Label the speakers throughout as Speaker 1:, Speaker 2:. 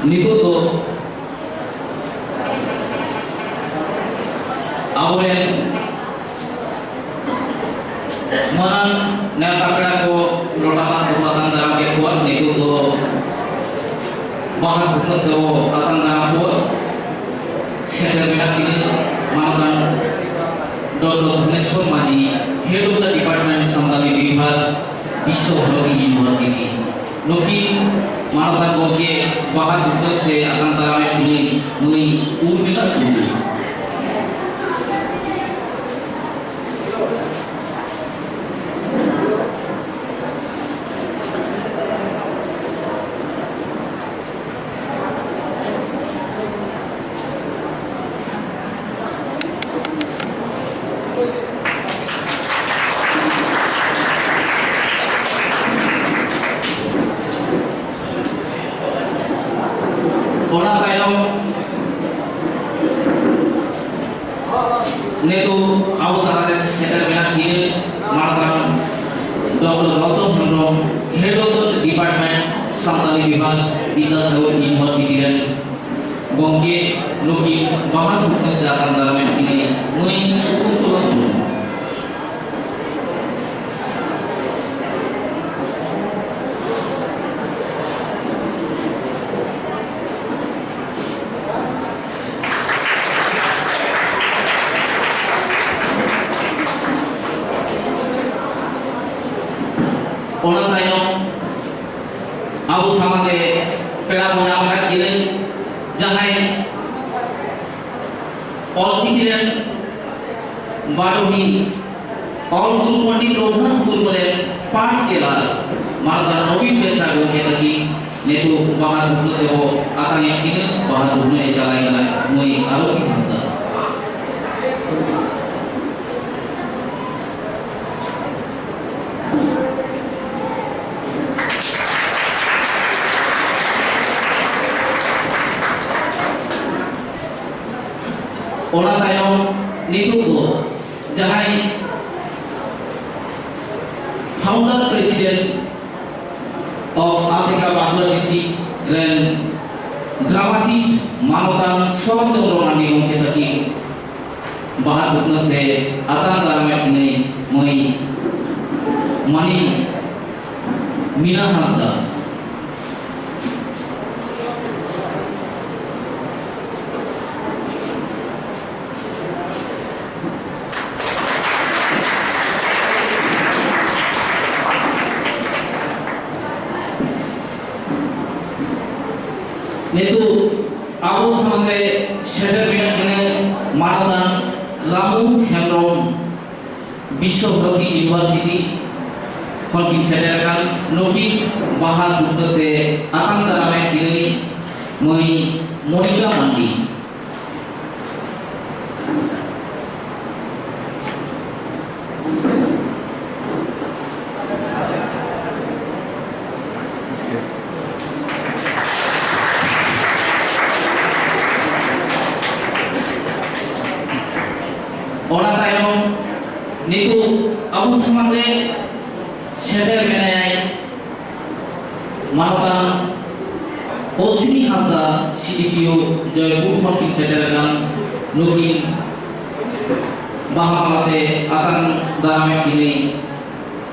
Speaker 1: नितो तो आवरेन मनन नेता पेड़ा को लोटातान दाराम के कुआ नितो तो बाहर घूमने को आतान दाराम को शेयर बेटा किने मानकान डॉक्टर धनेश्वर माजी head of the department Santali विभाग विश्व भारती यूनिवर्सिटी लोकी मानकान को के बाहर घूमने के आतान दाराम किने मुई उर्मिला टुडू नेतो आउ तारे सेटर मेना किए मानकान doctor Gautam Hembram head of the department Santali विभाग विद्यासागर यूनिवर्सिटी रे गंगे लोकी बाहर घूमने जातान दाराम किने मुई सुकुंतला आबो समाजे पेड़ा मोया का किने जहाय ऑलसिटिरेन बाडोही ऑल गुरु पंडित रघुनाथपुर करे पाठ चेला मालदा नवीन बेसा गोके तकी नेतो बाहर घुमने देवो आताने किने बाहर घुमने चलाई गला मोई आरोपी भक्ता ओना तायम नितु को जहाय founder president of ASECA Bankura district रेन ड्रामाटिस्ट मानवतान स्वागत रोमानी के तकी बाहर घुमने आतान दाराम किने मोई मनी मीना हासदा नेतु आबो समाजे शेयर बेना किने मानदान रामू हेम्ब्रम विश्व भारती यूनिवर्सिटी खनकिन शेयर कान लोकी बाहर दुखते आतान दाराम किने मुई मोनिका मांडी ओना तायम नितु आबो समाजे शेयर मेनाय मानदान ओसिनी हासदा सीडीपीओ जयपुर खनकिन शेयर कान लोकी बाहामाते आतान दाराम किने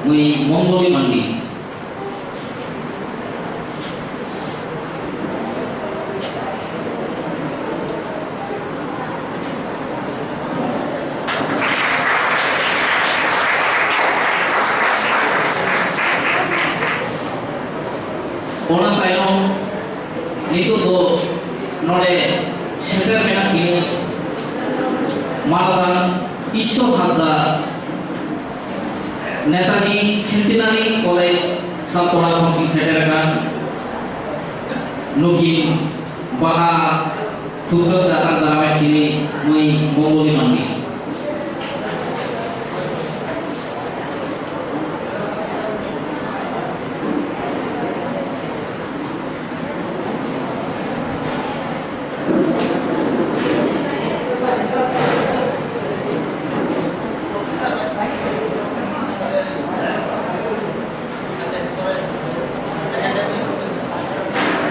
Speaker 1: मुई मंगली मांडी ओना तायम नितु दो नोडे शेयर मेना किने मानदान ईश्वर हासदा नेताजी सेंटिनरी कॉलेज सातोड़ा खनकिन शेयर कान लोकी बाहा थुब्र दातान दाराम किने मुई मंगली मांडी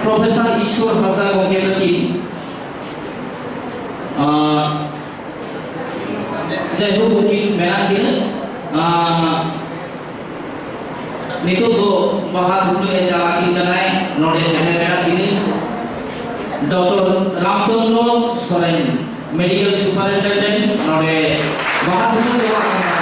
Speaker 1: प्रोफेसर ईश्वर हासदा गंगे तकिन जायहो उनकिन मेनाकिन नितो दो बाहा दुनु ए जालाकिन कनाय नोडे सेने मेनाकिन doctor Ramchandra Soren medical superintendent नोडे बाहा दुनु देवा कनाय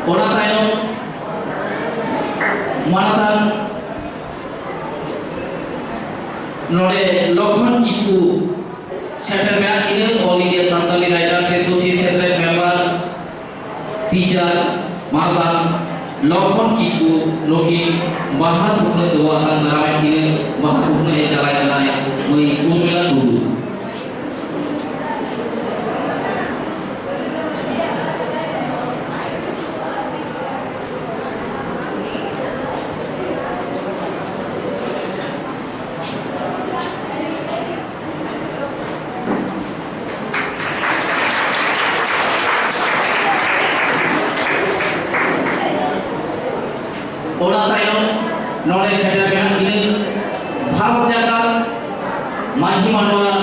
Speaker 1: Orang tayo manatan node Lokhon Kisku Center में आके All India Santali Writers Association member teacher manatan Lokhon Kisku लोगी बाहर उपने दो आkan dalam ini बाहर उपने jalan-jalan mui umila dulu Orang tayo knowledge center में ini भारत जाकर माही मंडल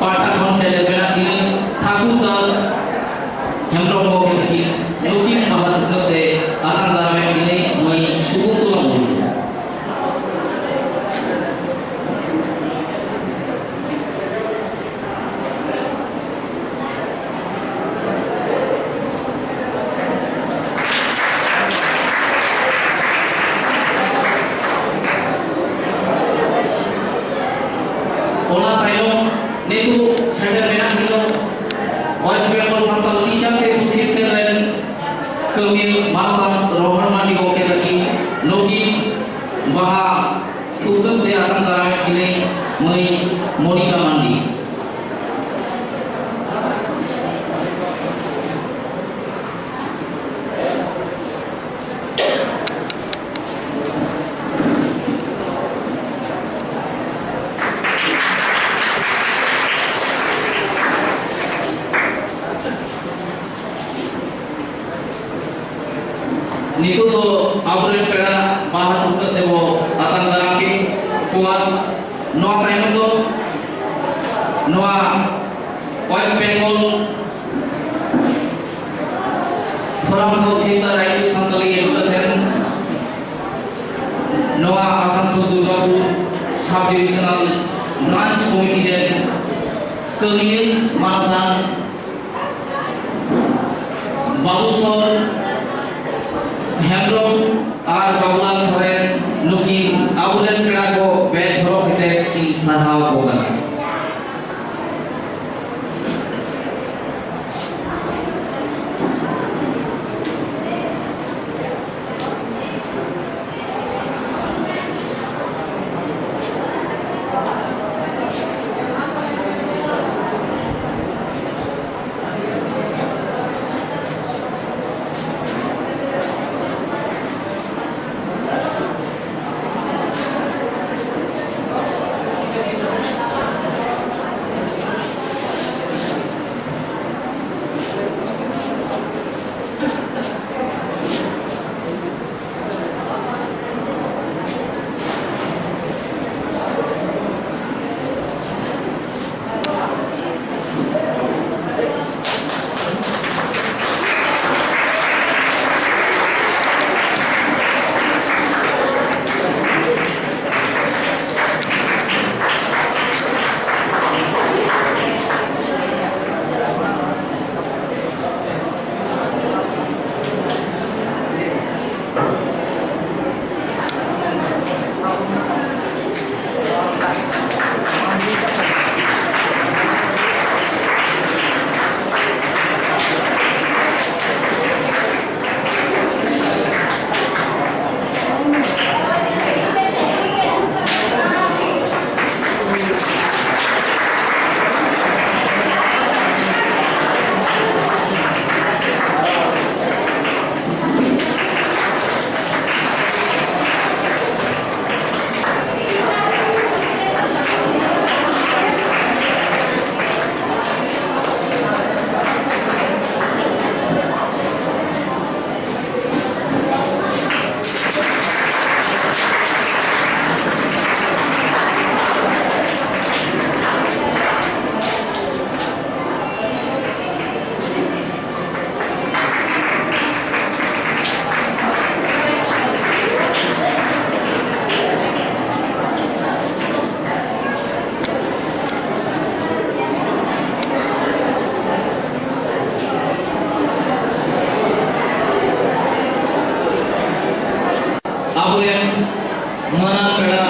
Speaker 1: पाटा कॉन्सेप्ट में ini ठाकुर दास हेमब्रम को की लोकिन भारत के akan dalam ini मैं शुभ तुलम Netu sadar benar kita West Bengal Santal Teacher Association dan kami malam Rohan Mandi Oke lagi Nogi Baha Tutup dia akan dalam ini Mui Monica Mandi निको तो आबरेन पेड़ा बाहर उतर दे वो आतंक दरापी कुआं नौ टाइम तो नौ वेस्ट बेंगल फोरम तो सीता राइट संतली एडुकेशन नौ Asansol Durgapur sub divisional branch committee दे कलियन मानतान बाबूसर हेमब्रम और बाबूलाल सोरेन नुकिन आबुरेन पेड़ा को बैच हरो किते की साधाव होगा mana peda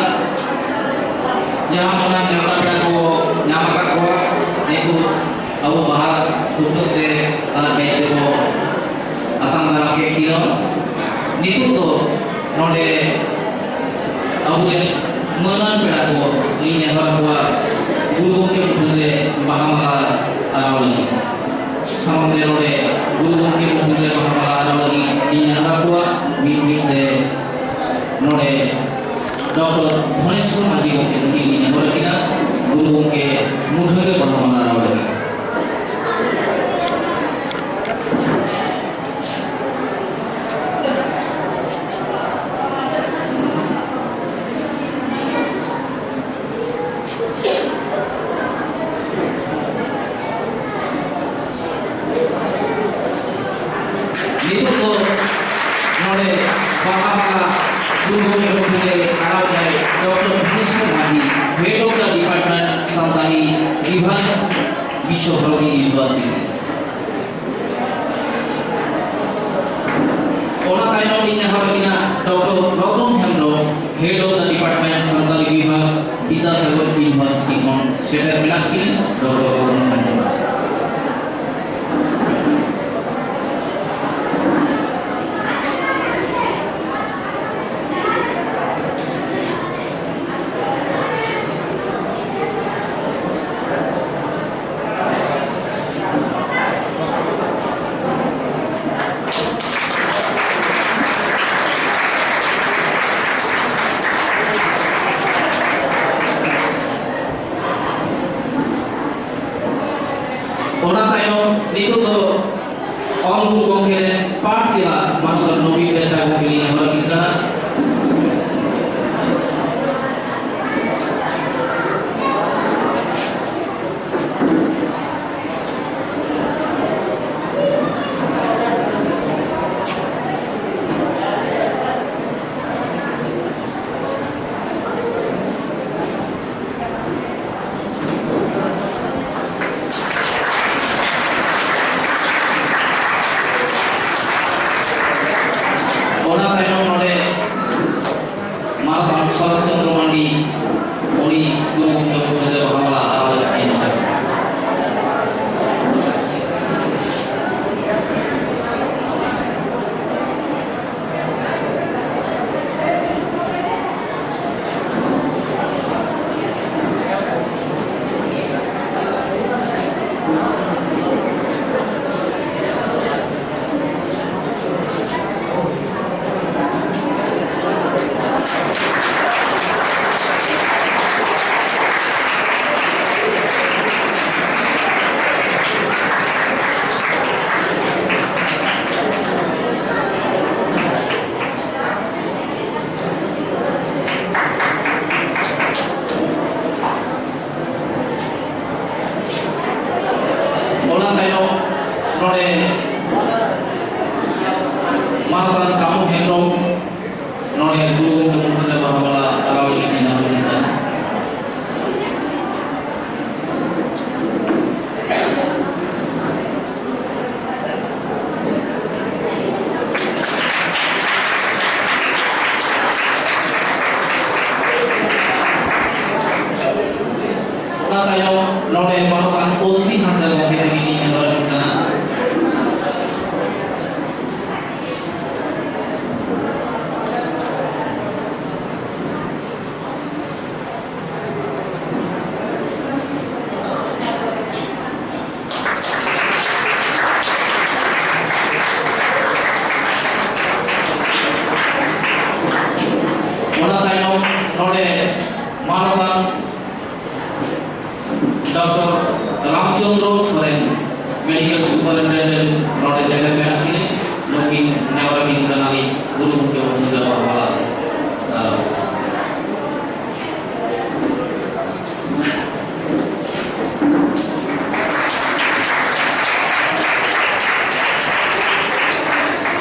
Speaker 1: yang mana peda ko nyamaka ko itu abu bahas tutup se kayak ko akan dalam kekiro itu to node abu mana peda ko ini yang ko guru ke mudre bahamaka arawali samudre node guru ke mudre bahamaka arawali ini yang ko mimite node Dr. Dhaneswar Maji gomke ini nore kina guru gomke mudre bahamaka arawali Visiohari University. Ona tayo ni nahabagina Dr. Rautam Hembroo, Head of the Department Santali Vibhag, Vidyasagar University kon setar milakini Dr. Rautam Hembroo. Itu tuh orang gomke part sila mantan nobi biasa gomke ini orang kita Dr. Ramchandra Soren, Medical Superintendent, Node Secretary Akini, looking never in Kanali, Guru Mukya Wala.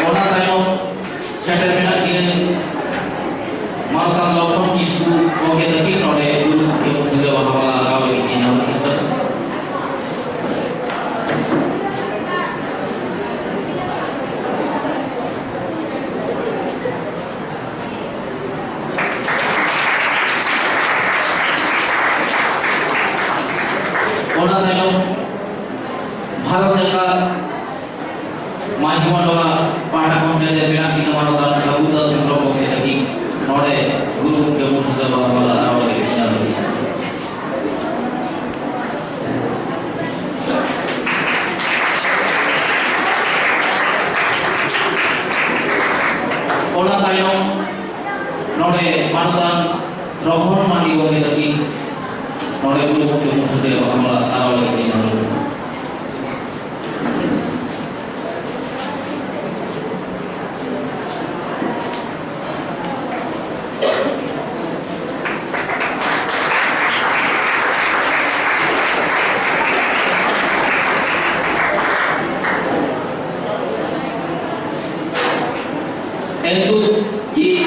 Speaker 1: Ona tayo Secretary Akini, Malkan Lautam Kisu, Oke Taki, Node Guru Mukya Wala. Ona tayong node manutan rohon mandi gomi lagi node bulu bulu muda bahamala tahu lagi node. Itu di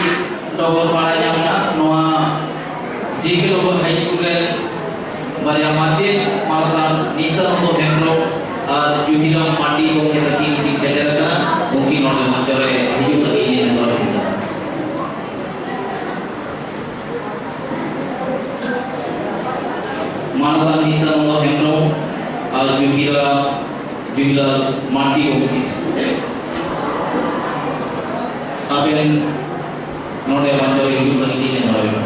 Speaker 1: Dogor Palanya mana Noa JK Dogor High School Maria Masjid Malatan Nita untuk Hendro Juhila Mandi mungkin lagi di Cedera mungkin oleh Manjore hidup lagi ini negara kita. Malatan Nita untuk Hendro Juhila Mandi mungkin Aben node Manjore hidup lagi ini negara kita.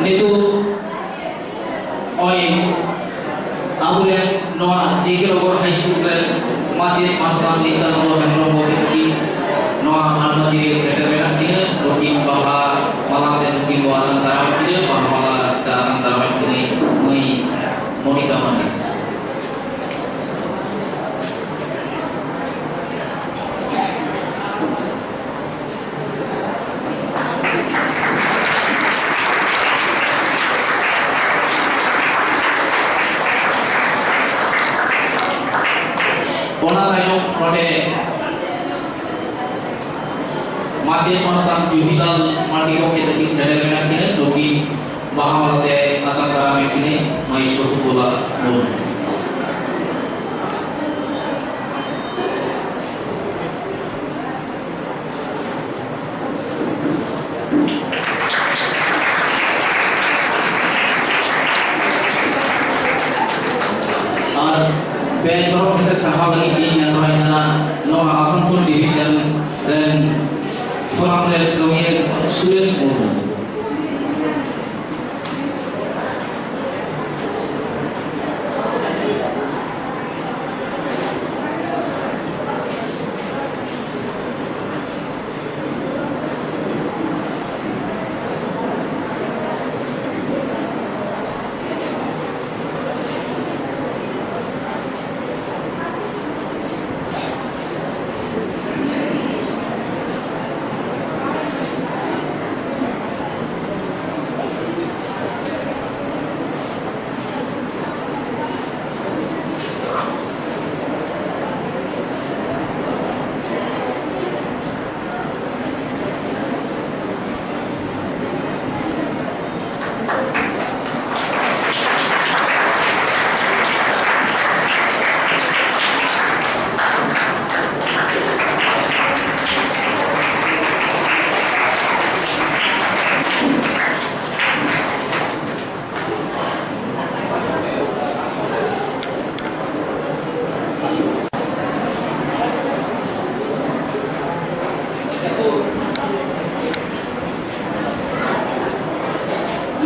Speaker 1: Itu oi abulen noa JK Dogor High School masjid Malatan Nita Dogor Hendro Bokiti noa nama ciri setelah kini mungkin bahwa malah dan mungkin bahwa antara kini bahwa malah dan antara kini mau dikamani. Ona tayong node Masjid Malatan Juhilal Mandiro kita di Cedera kini dogi bahamalate akan karame kini mai suatu bola bol. Bench orang kita sahabat ini yang lainnya Noah Asanpur Division dan Forum dari Kemudian Suresh Mohan.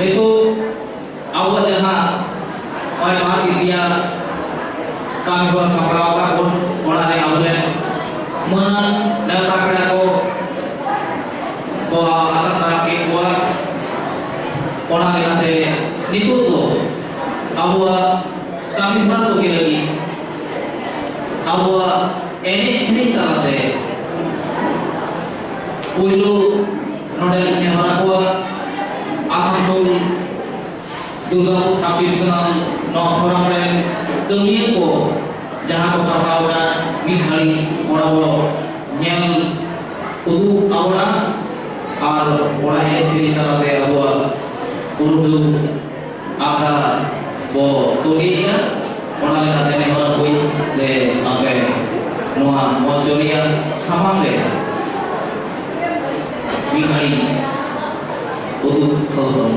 Speaker 1: Itu awal jahat, oleh mari dia kami buat samperawan pun mulai awalnya mendatangkan aku bahwa atas taraki buat orang yang ada itu tuh awal kami pernah tuh lagi awal ini sering terjadi ulu nodelnya orang buat Asansol Durgapur Sapir Senang no orang lain kemian ko jahan ko sarau na मिघाड़ी ओराबो नेल उदु आवड़ा और ओरा एसेरी तलाते अबो उर्दू आका बो तोगिया ओना लेकाते ने हर कोई ले आपे नोआ मजरिया सामान ले मिघाड़ी उदु थलतो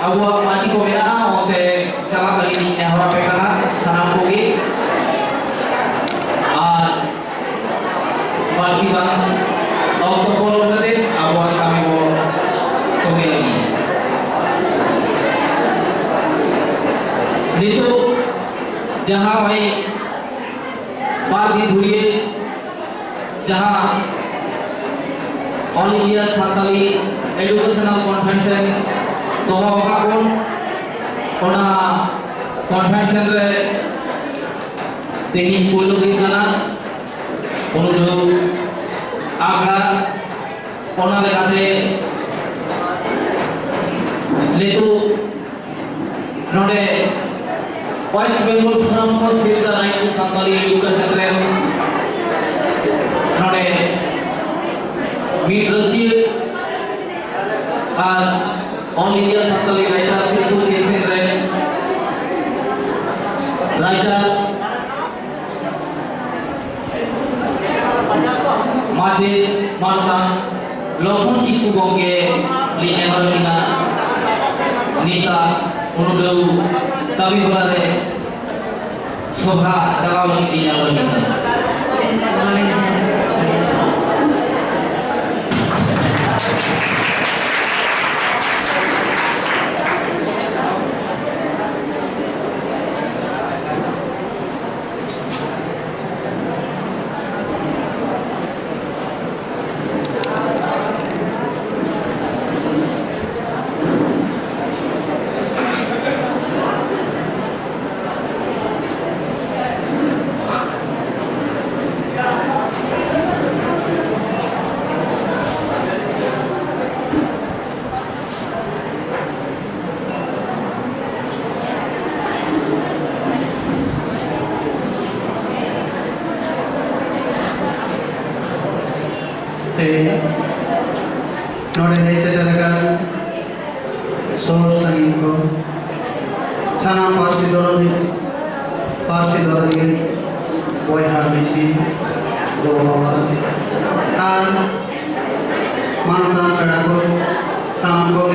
Speaker 1: abu maci ko mena ote cala kali ni nehora pekana sanam kogi bagi bang auto follow kare abu kami bo kogi lagi itu जहाँ भाई बात ही धुरिए जहाँ ऑल इंडिया सान्ताली एजुकेशनल कॉन्फ्रेंस तो होगा कौन कोना कॉन्फ्रेंस रे तेही पुलो दिन कना उनु आगला कोना लेगाते लेतु नोडे West Bengal Forum for Save the Right to Santali Education रे नोडे मीट रसिए और all India Santali writers association रे राइटर माजे मानतान लखन किसु गंगे लिने हरकिना नीता उनुदौ कवि होलारे शोभा चलाव लगी दिया हरकिना नोडे देशे जरगन सोर संगीत को साना पार्सी दरोदी बोया बिची दो आर मानदान कड़ा को साम को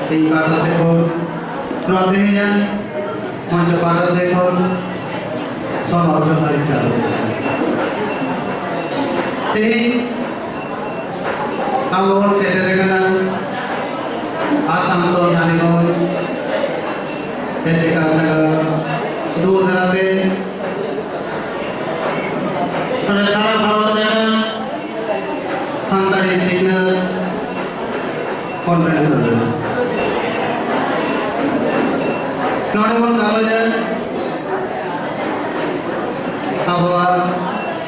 Speaker 1: तीन पाटा से को नोते ही जान मंच पाटा से को सोना जो हरी चालू तेही Awal sederhana asam to jani goi jessica jaga dua darate pada sara bharat jaga santari singh conference jaga node bon college abar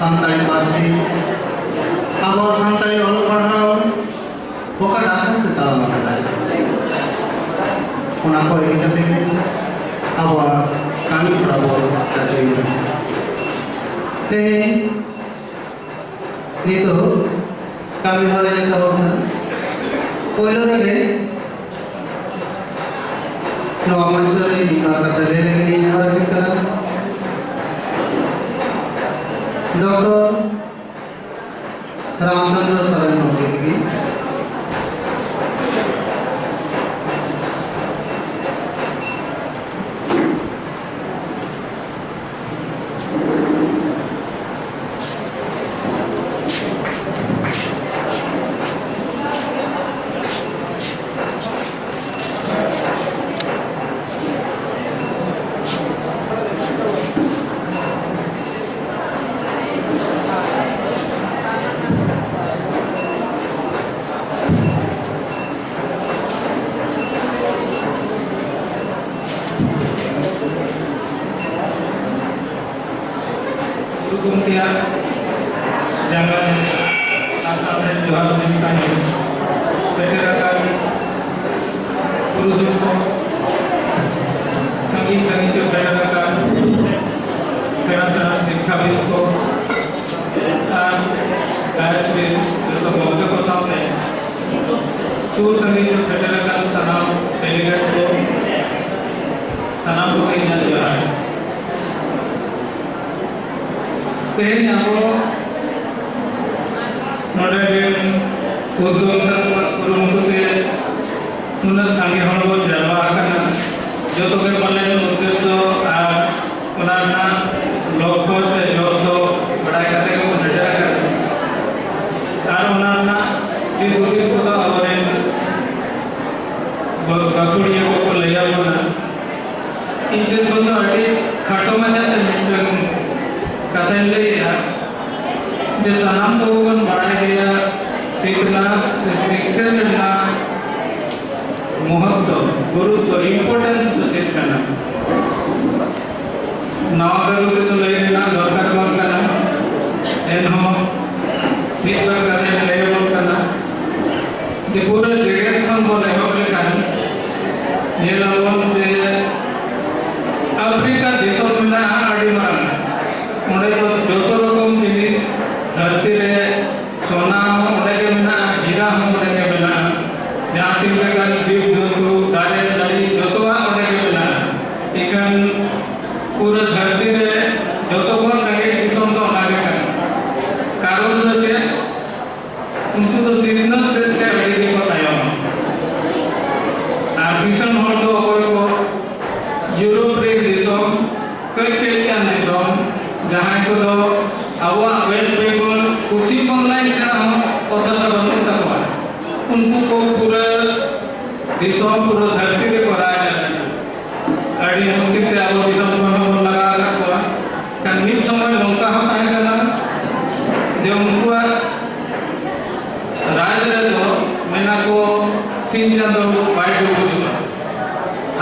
Speaker 1: santari parsi abar santari ol padhao bukan aku ke dalam masalah. Kenapa ini tapi awal kami Prabowo dari itu kami hari ini tahu na, poilo lagi, nama mansur ini kata lelaki ini hari kita, Dr. Ramchandra Saran Mukherjee.
Speaker 2: Kemudian jangan asal dan jual misalnya segerakan urut sangi segerakan segerakan sikapin ko dan garis itu mode ko samne tur sangi segerakan tanam delegate ko tanam ko ini aja तेरी आपको नोडे उद्योग कुरुमुख से ᱩᱱᱟᱹᱜ ᱥᱟᱸᱜᱮ ᱦᱚᱲ ᱵᱚᱱ ᱡᱟᱨᱣᱟ ᱟᱠᱟᱱᱟ ᱡᱚᱛᱚ ᱜᱮ ᱯᱟᱞᱮᱱ ᱩᱫᱽᱫᱮᱥᱥᱚ ᱟᱨ ᱚᱱᱟ ᱨᱮᱱᱟᱜ ᱞᱚᱠᱠᱷᱚ ᱥᱮ ᱡᱚᱥ ᱫᱚ ᱵᱟᱰᱟᱭ ᱠᱟᱛᱮ ᱜᱮᱵᱚᱱ ᱥᱮᱴᱮᱨ ᱟᱠᱟᱱᱟ ᱟᱨ ᱚᱱᱟ ᱨᱮᱱᱟᱜ ᱫᱤᱥ ᱦᱩᱫᱤᱥ ᱠᱚᱫᱚ ᱟᱵᱚᱨᱮᱱ ᱜᱟᱹᱠᱷᱩᱲᱤᱭᱟᱹ ᱠᱚᱠᱚ ᱞᱟᱹᱭᱟᱵᱚᱱᱟ ᱤᱧ ᱥᱮᱫ ᱠᱷᱚᱱ ᱫᱚ ᱟᱹᱰᱤ ᱠᱷᱟᱴᱚ ᱢᱟᱪᱷᱟᱛᱮ ᱢᱤᱫᱴᱟᱝ ᱠᱟᱛᱷᱟᱧ ᱞᱟᱹᱭᱮᱫᱼᱟ जे सानाम दोगन बाढ़ गया सीखना से सीखने में महत्व गुरुत्व इम्पोर्टेंस तो चीज करना नवा करो तो लेना दरकार कौन करना एन हो नित बार करने ले बोल करना जे पूरे जगत में बोले हो लेकिन ये लोगों जे अफ्रीका देशों में ना आड़ी मारना उन्हें तो जो तो लोगों जिनिस धरती रे सोना उड़े के बिना हीरा उड़े के बिना जहाँ तीन प्रकार जीव जंतु दारे दारी जोतवा उड़े के बिना इकन पूरा धरती रे जोतो कौन लगे किसों तो लगे कर कारण तो जे उनको तो सीजनल से क्या बड़ी को ताया आर्टिसन हो तो कोई को यूरोप रे दिसों कई क्या दिसों जहाँ को तो आवा वेस्ट बेंगल पश्चिम बंगाल छाड़ा हम पता बनने तक उनको को पूरा दिशा पूरा धरती रे कराया जाता है अड़ी मुश्किल से आवा दिशा में लगा रखा कन्वीन समय लंका हम आए करना जो उनको राज रे तो मैंने को सीन चंदो वाइट हो चुका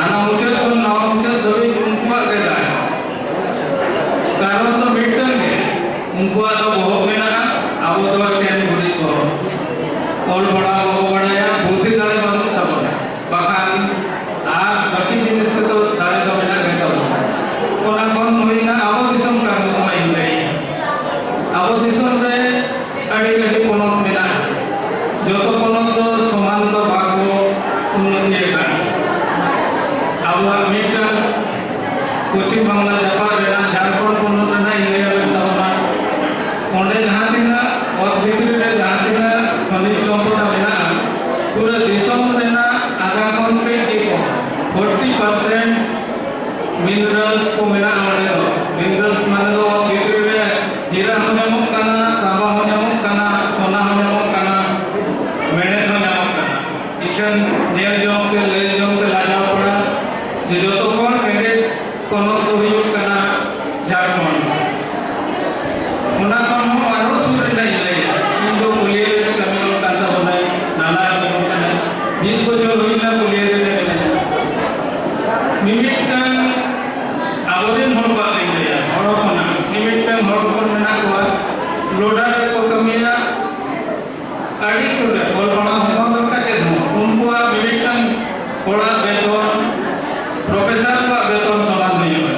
Speaker 2: आना मुझे तो नाव मुझे दबी उनको आगे लाया कारण तो मिटन के उनको तो बहुत मेना अब तो टेन बुरी को और बड़ा या बुद्धि दाले बंद तब बखान आप बाकी जिनिस तो दाले तो मेना कहता हूँ कोना कौन हुई ना अब दिसम का मुझे इन गई अब दिसम रे अड़ी अड़ी कोनो मेना जो तो कोनो तो समान तो भागो उन्नति का अब मिटन कोचिंग बांग्ला जापान रेना झारखंड कोनो रेना ये जहाँ तीना और भीतर रे जहाँ तीना खनिज संपदा मेना पूरा दिसम रेना आधा कौन पे को 40% मिनरल्स को मेना नोड़े दो मिनरल्स माने दो भीतर रे हीरा हो जामो काना तांबा हो जामो काना सोना हो जामो काना मेणे हो जामो काना इशन नेल जों के ले जों के लाजा पड़ा जे जो तो कौन पेगे कोनो तो हुयुक काना झारखंड उना कौन हो आरो सूर्य नहीं ले इनको पुलिये रे कमी और कांदा बनाए नाला में करना 20 बछर होइना पुलिये रे मिमिटन आबोरेन हर बा गया हर कोना मिमिटन हर कोन मेना को लोडर को कमिया आड़ी को बोल बना हो दरकार के उनको मिमिटन बड़ा वेतन प्रोफेसर का वेतन समान नहीं है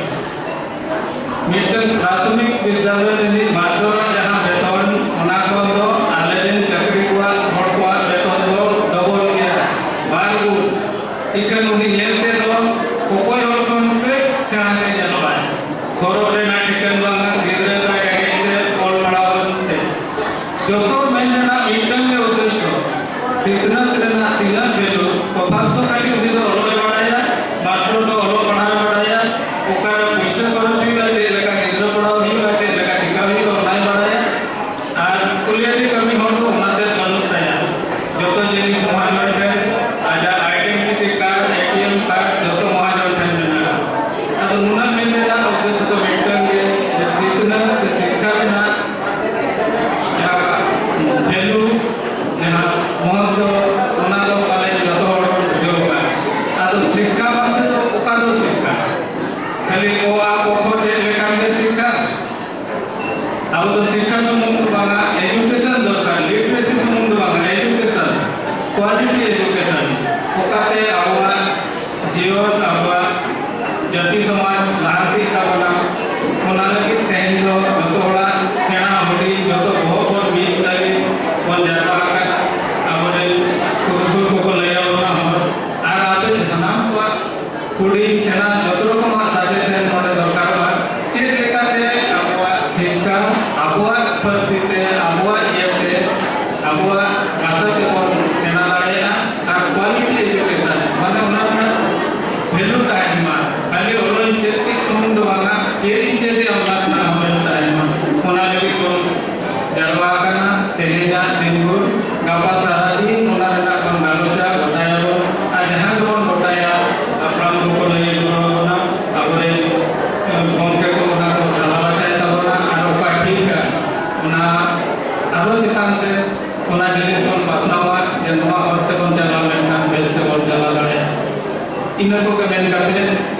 Speaker 2: मिटन प्राथमिक विद्यालय रे मास्टर जहां वेतन ओना को दो आलेन चाकरी को हर को वेतन दो डबल के बारगु इकन उनी लेते दो कोई और कोन पे सेना के जनवा खरो रे ना टिकन बांगा गिदरे का के ऑल बड़ा से जो तो मैंने ना मिटन के उद्देश्य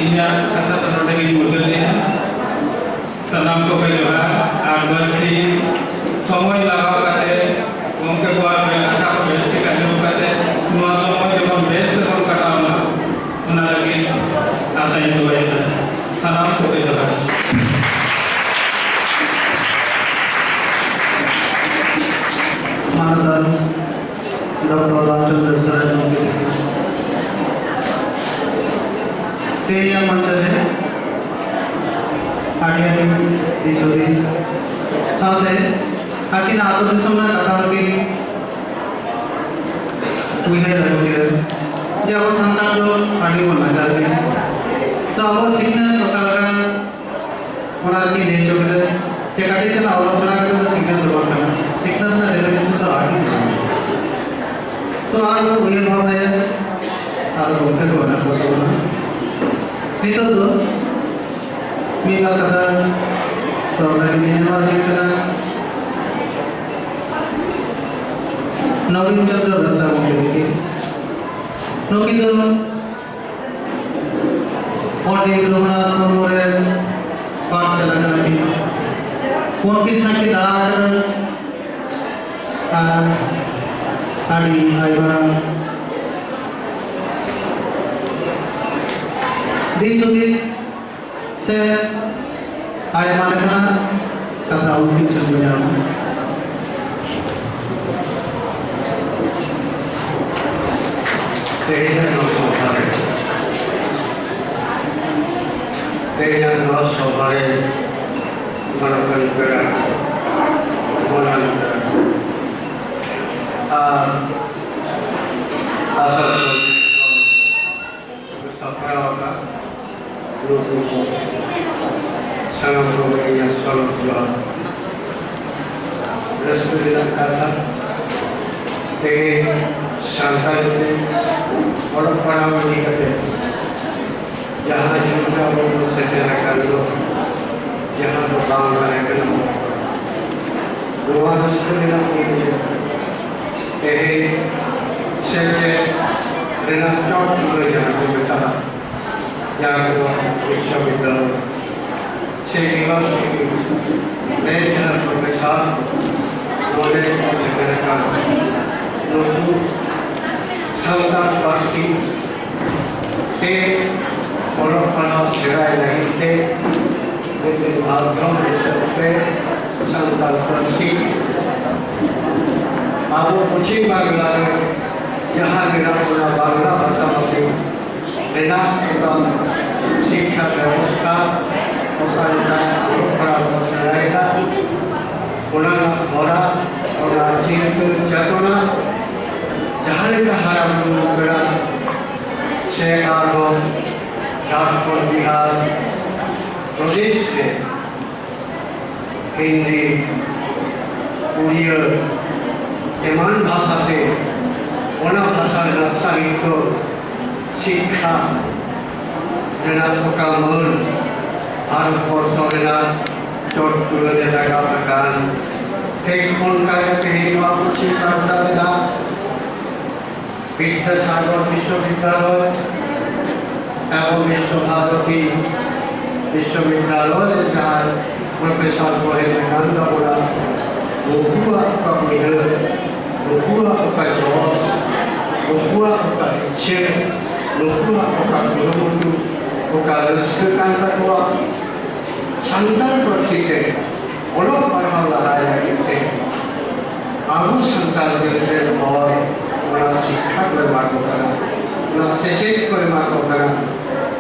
Speaker 2: इन्या कथा तनोटे की मुद्दे सनाम को पे जोहार आर बरसी समय लगाव करते उनके को आप अच्छा को बेस्ट का जो करते नुआ समय जो हम बेस्ट को कटावना उन्हें लगे आशा ही तो है सनाम को पे जोहार
Speaker 3: मानदान डॉक्टर रामचंद्र शरण तेरिया मंचरे आडियानी दिसोदिस साथे आकिन आतो दिसमना कथा की उइहार लगे जे अब संतान जो आडी बना जाते तो अब सिग्न प्रकार ओनार की ले चोके ते काटी चला अवसरा के तो सिग्न दो करना सिग्न ना रेलेवेंस तो आडी तो आज उइहार भावना है आज उनके को ना तो itu tuh minta kata program ini orang kita Navin Chandra Dasa mungkin Noki tuh Pandit Raghunath Memorial Park चलाकर लगी उनकी संख्या दाराकर आड़ी आयवा दिस से आय मानकना कथा उनकी चल जाना
Speaker 4: तेरे नौ सवारे मनोकन करा मनन आशा सपना होगा लोगों को संगम को यहाँ सोलह हुआ रसगुल्ले रखा था ते शांताई ने और पढ़ाओ नहीं करते जहाँ जिनका वो सच्चे रखा लो जहाँ तो काम करे कर लो रोहा रसगुल्ले रखने के ते सच्चे रेना चौक चुके जहाँ को बेटा जागो विश्वविद्यालय से यूनिवर्सिटी नेशनल प्रोफेसर बोले सेक्रेटरी लोगों संतान पार्टी के और पना सिराय नहीं थे लेकिन भाग्यों में सबसे संतान पार्टी आप कुछ ही बांग्ला जहाँ मेरा पूरा बांग्ला भाषा में बिना शिक्षा व्यवस्था चलाएगा घोड़ा और चेतना जहाँ हरा बेड़ा से झारखंड बिहार प्रदेश में हिंदी उड़िया एमान भाषा से भाषा साहित्य शिक्षा का मन भारतवर्ष चोट तुले लगा प्रकार ठीक उनका विद्यासागर विश्वविद्यालय एवं विश्वभारती विश्वविद्यालय जहाँ प्रोफेसर पढ़े कांदा बोला बहुआ का मेहर बहुआ का जोश बहुआ का इच्छे बहुआ का गुरुमुखु का रस्क कांदा हुआ संतान प्रति के ओलोक पढ़ा लगाया करते आगु संतान के और उन्हें शिक्षा करवा को करा उन्हें सचेत करवा को करा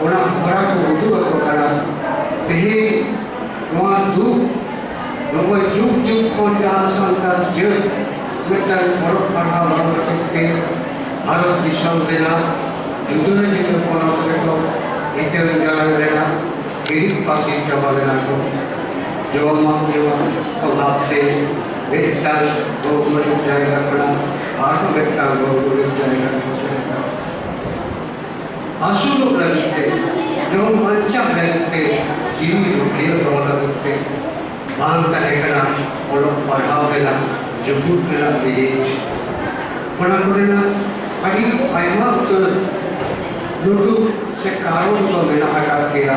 Speaker 4: उन्हें भरा को उदू को करा तेहे वहाँ दुख लोग जुग जुग को जहाँ संतान जग बेटा ओलोक पढ़ा लगा करते भारत की संविधान युद्ध जी के कोना से को इतने जान लेना एक पासी जवाब लेना को जो अभाव से वेतन वो मिल जाएगा अपना आठ वेतन वो मिल जाएगा आंसू लोग लगते जो मंचा लगते जीवी रुपये तो लगते मान करेगा और पढ़ाओ लेना जुगुट लेना विदेश पढ़ा करेना अभी आयमा तो लुटू से कारण को मेरा आकार किया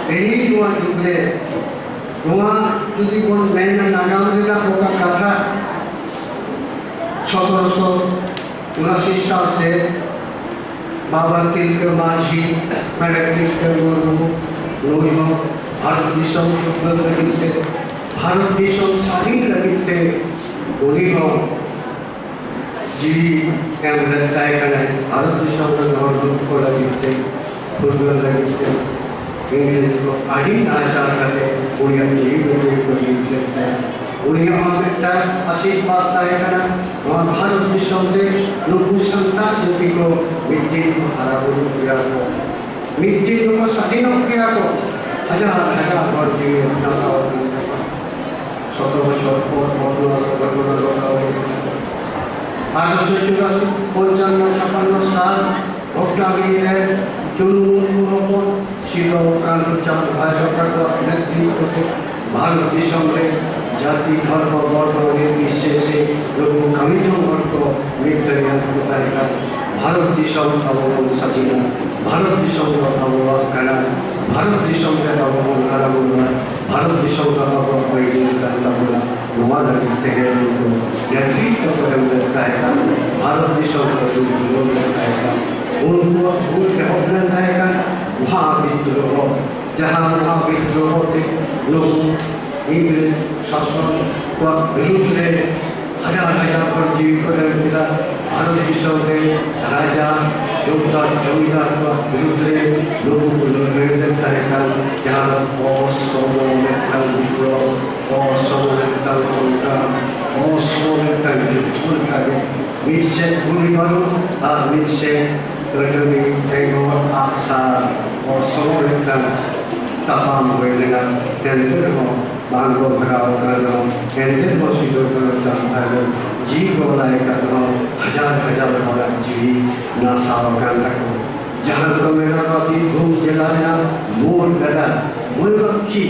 Speaker 4: यही हुआ जुगले हुआ तुझी कौन मैंने नागाम दिला होगा कथा 1779 साल से बाबा तिलकर माझी मेरे तिलकर गुरु लोहिमा भारत देशों को लगी थे भारत देशों स्वाधीन लगी थे उन्हीं को जी क्या लगता है कि भारत देशों का गवर्नमेंट को लगी थे खुद लगी थे इंग्लिश को आड़ी आचार करते उन्हें जीव को जीव लेते हैं उन्हें हमें टाइम असीम बात है कि वहाँ भारत देशों के लोगों संतान जाति को मिट्टी को हरा बुरु किया को मिट्टी को स्वाधीन किया को हजार हजार बार जीव अपना सावर करने पर 100 बच्चों को आज से 55 साल घटना गई है चुनमुन शिलो कानून चाप भाषा पर नेतृत्व को भारत देशों में जाति धर्म वर्ण निर्विशेष से लोगों कमियों वर्ग को मित्रता बताएगा भारत देशों का वो सतीना भारत देशों का वो करना भारत देशों का वो नारा बोलना भारत देशों का वो कोई करना बोला नुआ लगते हैं लोगों नेतृत्व को हम लगता है भारत देशों का जो लोग लगता है उनको भूल के होने लगता है वहाँ विद्रोह जहाँ वहाँ विद्रोह के लोग इंग्लिश शासन को विरुद्ध में हजार हजार पर जीव को मिला भारत देशों में राजा योगदार जमींदार को विरुद्ध में लोगों को लड़ने का जहाँ असमोलता विद्रोह असमोलता संग्राम असमोलता विद्रोह का मिलसे भूमि करो और मिलसे करने तेगो आशा असमोलता तापाम हुए लेना तेरे को बांगो भराव करना तेरे को सीधो करो चाहता है जी को लाए करना हजार हजार वाला जी नासाव करना को जहाँ तो मेरा काफी घूम चलाया मोर गदा मुर्गी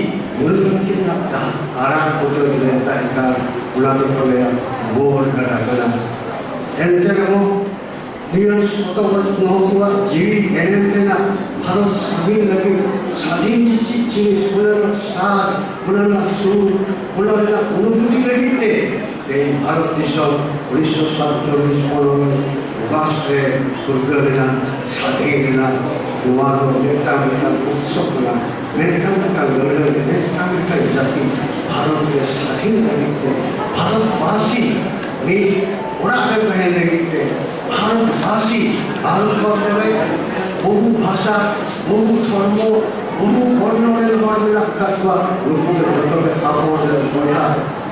Speaker 4: ना आराम को तो लेता है का बुलाने को ले मोर गदा गदा तेरे को नियम तो बस नौकुआ जीवी एनेंटे ना भारत स्वाधीन लगे स्वाधीन चीज पुनर्ना सार पुनर्ना सूर पुनर्ना अनुभूति लगी थे भारत देशों 1947 राष्ट्र दुर्गना स्वाधीन ना हमारो नेता मिता उत्सव ना नेता का लड़ने नेता का जाति भारत के स्वाधीन लगी थे भारतवासी ने उड़ाने पहन लगी थे भारतवासी भारत বহু ভাষা বহু ধর্ম বহু বর্ণের মানুষের কাটবা লোকের ভেতরে আপনাদের বলা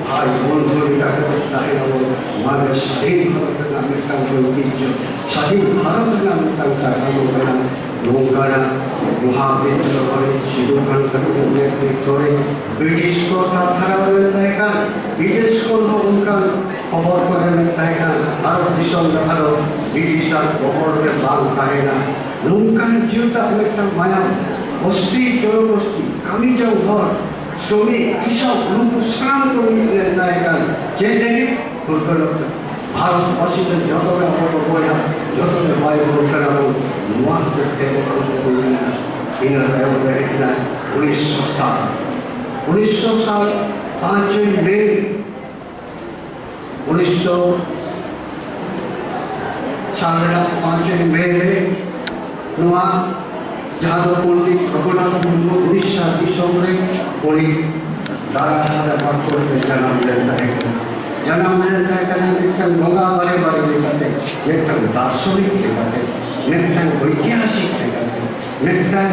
Speaker 4: ভাই বন্ধুর কাছে তাই হলো মানে স্বাধীন ভারতের নামে একটা ঐতিহ্য স্বাধীন ভারতের নামে একটা সাধারণ নৌকারা মহাবিদ্রোহ করে শিরোখানকে নেতৃত্ব করে ব্রিটিশ কথা থাকাবেন দেখা বিদেশ কোন উনকার খবর করে দেখা ভারত দেশম দেখালো ব্রিটিশ আর খবরের বাল থাকে না নৌকার জীবটা একটা মায়া বস্তি জনবস্তি আমি যাও ঘর শ্রমিক কৃষক লোক স্নান করে দেখা যেটাকে দুর্গলতা ভারতবাসীদের যতটা বড় বয়া যতটা বায়ু বলতে নোয়া করতে বলতে না ইনারা 1900 साल 5 मई 5 मई নোয়া যাদব পণ্ডিত রঘুনাথ মুর্মু উড়িষ্যা দিশমরে উনি দ্বারা পাঠ করতে जन्म लेता है नेक्टन गंगा बारे बारे लिखते नेक्टन दार्शनिक लिखते नेक्टन वैज्ञानिक लिखते नेक्टन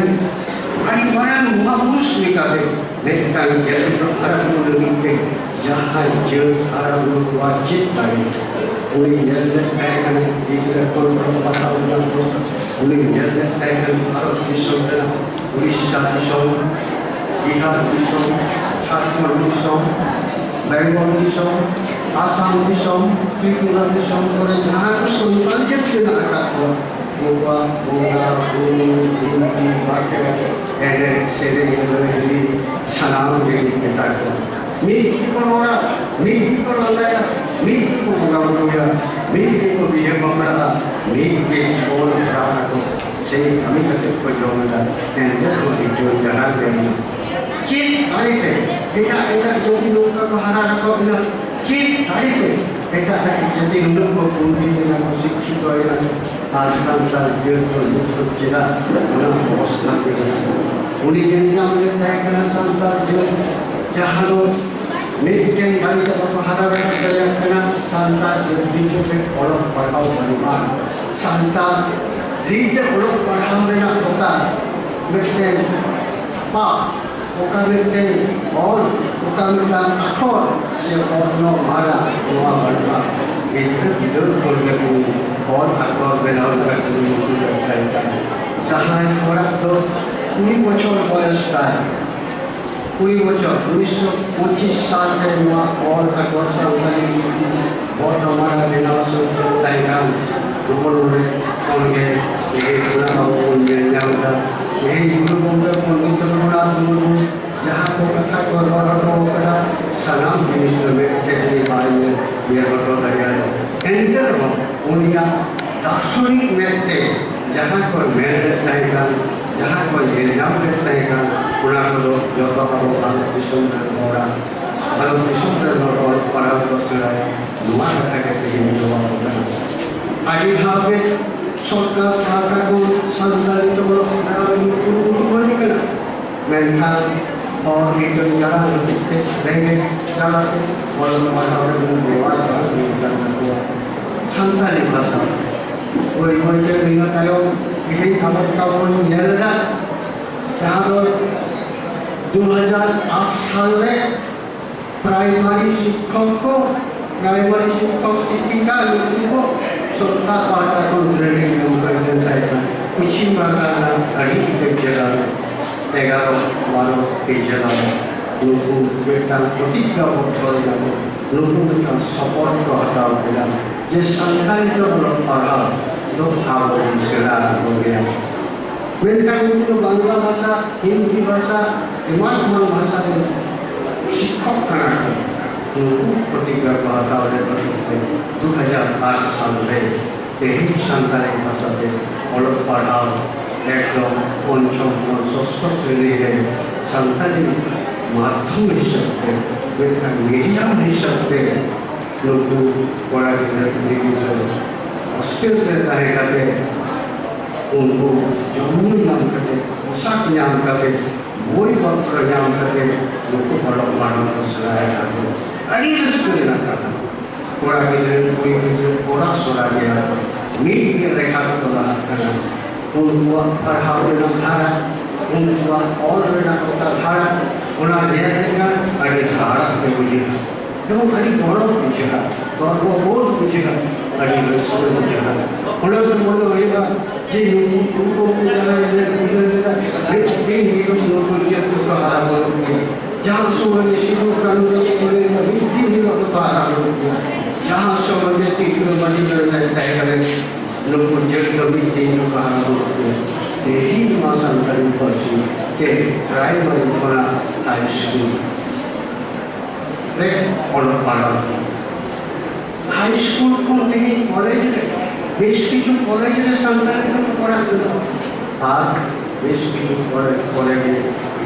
Speaker 4: बड़ी बड़ा महापुरुष लिखते नेक्टन जैसे भारत लिखते जहाँ जो भारत लोग वाचित करे उन्हें जैसे कहने एक कोई पता होगा उन्हें जैसे कहने भारत देशों में उड़ीसा देशों बिहार देशों झारखंड देशों बेंगल देशों आसाम देशों त्रिपुरा देशों और जहाँ को संपर्क से ना रखा गोवा गोवा हिंदी वाक्य ऐसे शेरे हिंदी सलाम के ताकत मीठी को होगा मीठी को लगाया मीठी को होगा बोला मीठी को भी है पकड़ा मीठी को और रहा से कमी करते को जोड़ना एंड को जो जहां पे चीज आने से एटा जो भी लोग का हरा रखो बिना चीज आने से एटा यदि हम लोग को पूरी ना शिक्षित हो या आजकल का जो तो जिला ना अवस्था पे उन्हीं के नाम लेता है कि संसार जो जहां लोग मिलके भाई जब हरा रख कर अपना संसार जो बीचों में और पढ़ाओ परिवार संसार रीते और पढ़ाओ लेना होता मिलते पाप ओका मिलते और ओका मिलता अखोर से और नो मारा हुआ बढ़ा इधर इधर खोल के और अखोर बनाओ करके मुझे लगता है जहाँ थोड़ा तो पूरी बच्चों बयस का है पूरी बच्चों 1925 साल के हुआ और अखोर संसारी बहुत हमारा बनाओ संसार तरीका लोगों ने उनके ये पूरा उनके जाऊँगा यही लोगों के पंडित लोगों ने जहाँ को कथा करवाना तो करा सलाम मिनिस्टर में टेक्निक बाई ये बतो दरिया एंटर हो उनिया दार्शनिक में थे जहाँ को मेरे रहेगा जहाँ को ये नाम रहेगा उन्हें को जो तो करो आप विश्व में होगा और विश्व में होगा पढ़ा तो सुना दुआ करता कहते हैं जो आप होगा आगे भागे सरकार भागा को संचालित करो वही करना मेंटल और ये जो जरा इसके रहेंगे चलाते और भाषा में व्यवहार करना को संचालित भाषा कोई कोई के बिना कायो यही हमारे का वो ये लगा जहाँ लोग 2008 साल में प्राइमरी शिक्षक शिक्षिका लोगों को सरकार पार्टा को ट्रेनिंग में कर देता है इसी प्रकार का अड़ी के जगह 11-12 के जगह लोगों बेटा प्रतिज्ञा छोड़ जाते लोगों का सपोर्ट को हटाओ दिया ये संस्कारी जो लोग पढ़ा लोग भावों से हो गया बेटा उनको बांग्ला भाषा हिंदी भाषा हिमाचल भाषा में शिक्षक करना प्रतिज्ञा को हटाओ देते 2008 साल में यही संस्कारी भाषा से अलग पढ़ाओ एकदम पंचम षष्ठ श्रेणी है संतानी माध्यम हिसाब से बेटा मीडियम हिसाब से लोगों पढ़ा मुश्किल रहता है करते उनको जमीन नाम करते पोशाक नाम करते वही वक्त नाम करते लोगों पढ़ो पढ़ाना को सुनाया जाते अड़ी रस्ते ना करता पढ़ा के कोई पढ़ा सुना गया मीट के रेखा को बात करना उनको पढ़ाओ लेना धारा उनको और लेना होता धारा उन्हें दिया देगा अड़ी धारा पे बुझेगा जब अड़ी बड़ो पूछेगा तो वो बोल पूछेगा अड़ी रसोई पूछेगा उन्हें तो बोलो होगा जी उनको पूछेगा ये पूछेगा ये लोगों की तो हारा बोलो जहाँ सोने शिव करने बोले नहीं लोग तो हारा बोलो जहाँ सोने तीन मनी करना चाहिए लोगों जगह भी तीनों का होते यही मासांतरित पक्षी के प्राइमरी बना हाई स्कूल रे और पढ़ा हाई स्कूल को नहीं कॉलेज रे बेस की जो कॉलेज रे संतानित को पढ़ा दिया आज बेस की जो कॉलेज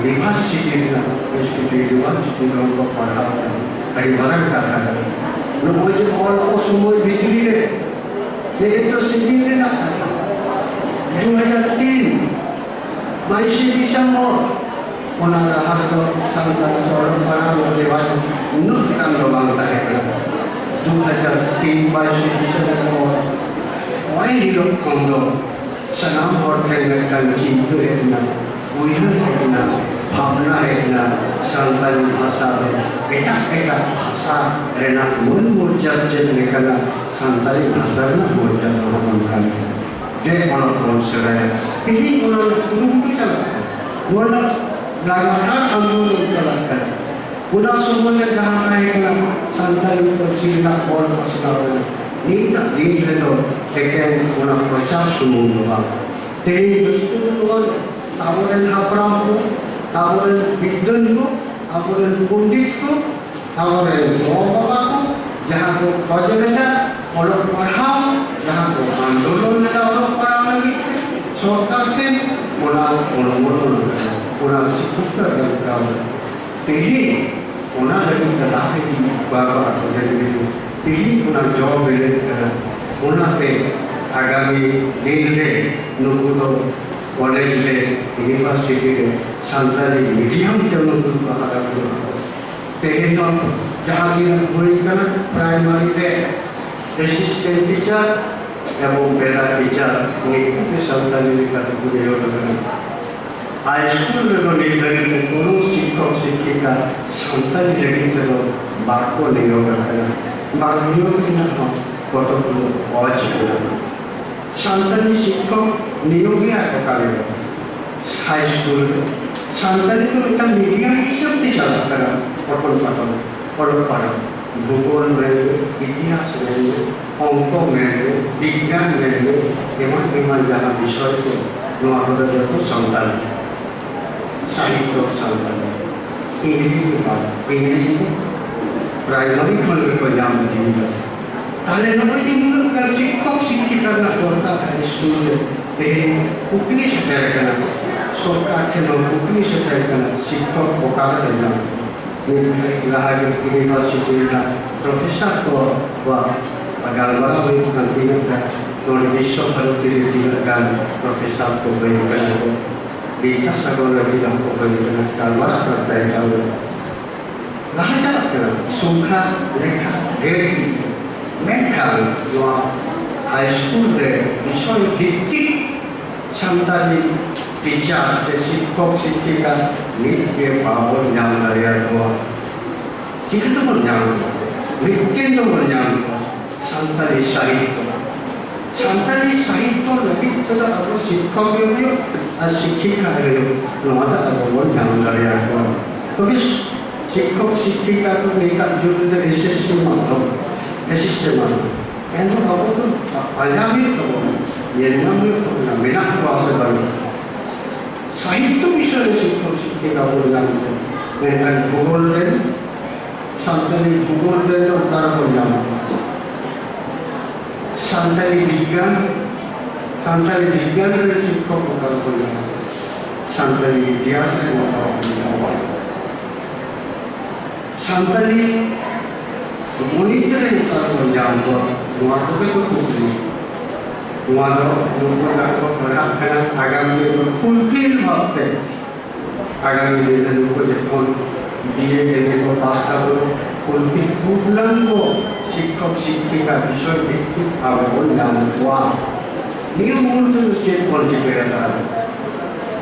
Speaker 4: यूनिवर्सिटी ना बेस की जो यूनिवर्सिटी लोगों को पढ़ा कई बार का था लोगों जो और समय बिजली रे ये तो सिद्धिंद्र ना 2003 22 दिसंबर उन्होंने हर को संतान और पढ़ा होने वाले नूतन लोगों है 2003 22 दिसंबर और ये लोग कम लोग सनाम और कहने का चीज़ है ना उन्हें है ना भावना है ना संतान भाषा में एक भाषा रहना मन मुझे निकलना संतानी भाषा में बोल जाता हूँ संतान ये वाला कौन से रहे यही वाला उन्होंने चला वाला लगातार आंदोलन चलाता है उन्हें सुबह ने कहा है कि संतानी तो सीधा और मसला है नहीं तो दिन से तो लेकिन उन्हें प्रचार सुनूं होगा तेरी वस्तु तो तावरन हापराम को तावरन विद्वान को तावरन पंडित को तावरन बाबा को जहाँ को प्रजनता और पढ़ाओ जहाँ को आंदोलन में डालो पढ़ाओ लगी सरकार शिक्षक का तेरी उना लगी कला है कि बाबा jadi तेरी उना जॉब मिले उना से आगामी दिन ले नुकुलो कॉलेज ले यूनिवर्सिटी ले संताली मीडियम के नुकुलो कहा तेरी तो जहाँ की हुई करना प्राइमरी ले असिस्टेंट टीचर एवं बेरा टीचर निकट के संताली लिखा तो पूरे हो गए हाई स्कूल में निर्धारित कोनो शिक्षक शिक्षिका संताली लगी तो बात को नहीं होगा बांग्लियों की ना हम कतों आज संताली शिक्षक नियोगी आया कार्य हाई स्कूल संताली तो एक मीडियम सब टीचर करा पठन पढ़ो भूगोल में इतिहास में अंक में विज्ञान में एवं जहाँ विषय को नोआबद जो संताली साहित्य संताली इंग्लिश प्राइमरी फल को जाम दी ताले नोई दिन का शिक्षक शिक्षिका ना करता है स्कूल पे कुकली से करना सरकार के लोग कुकली से करना शिक्षक पोकार करना लाहौर यूनिवर्सिटी का प्रोफेसर को अगर वाला भी कंटिन्यू कर तो विश्व भारती का प्रोफेसर को बैठना बीटा साइकोलॉजी को बैठना कारवार करता है लाहौर का सुखा लेखा डेढ़ मेंटल जो हाई स्कूल रे विषय भित्तिक संताली टीचर से शिक्षक शिक्षिका नित्य पावर जान रहा है ठीक है तो बन जाओ विज्ञान तो बन जाओ संताली साहित्य लगी तो अब शिक्षक के भी और शिक्षिका है नवादा अब बन जान रहा है तो इस शिक्षक शिक्षिका को लेकर जो एसएससी माध्यम एंड अब तो आजादी तो ये नाम में मेरा क्लास है साहित्य विषय शिक्षक शिक्षिका बोलना मैं भूगोल ले संताली भूगोल ले तो तार बोलना संताली विज्ञान रे शिक्षक को तार बोलना संताली इतिहास रे बोलना संताली मॉनिटर तार बोलना तो वहाँ पे तो कुछ नहीं वहाँ उनको जाकर खड़ा खड़ा आगामी में फुलफिल होते आगामी में उनको जब बीए के को पास करो फुलफिल पूर्णांग शिक्षक शिक्षिका विषय भित्तिक आवेदन जाना हुआ नियम मूल तो स्टेट पॉलिसी पे रहता है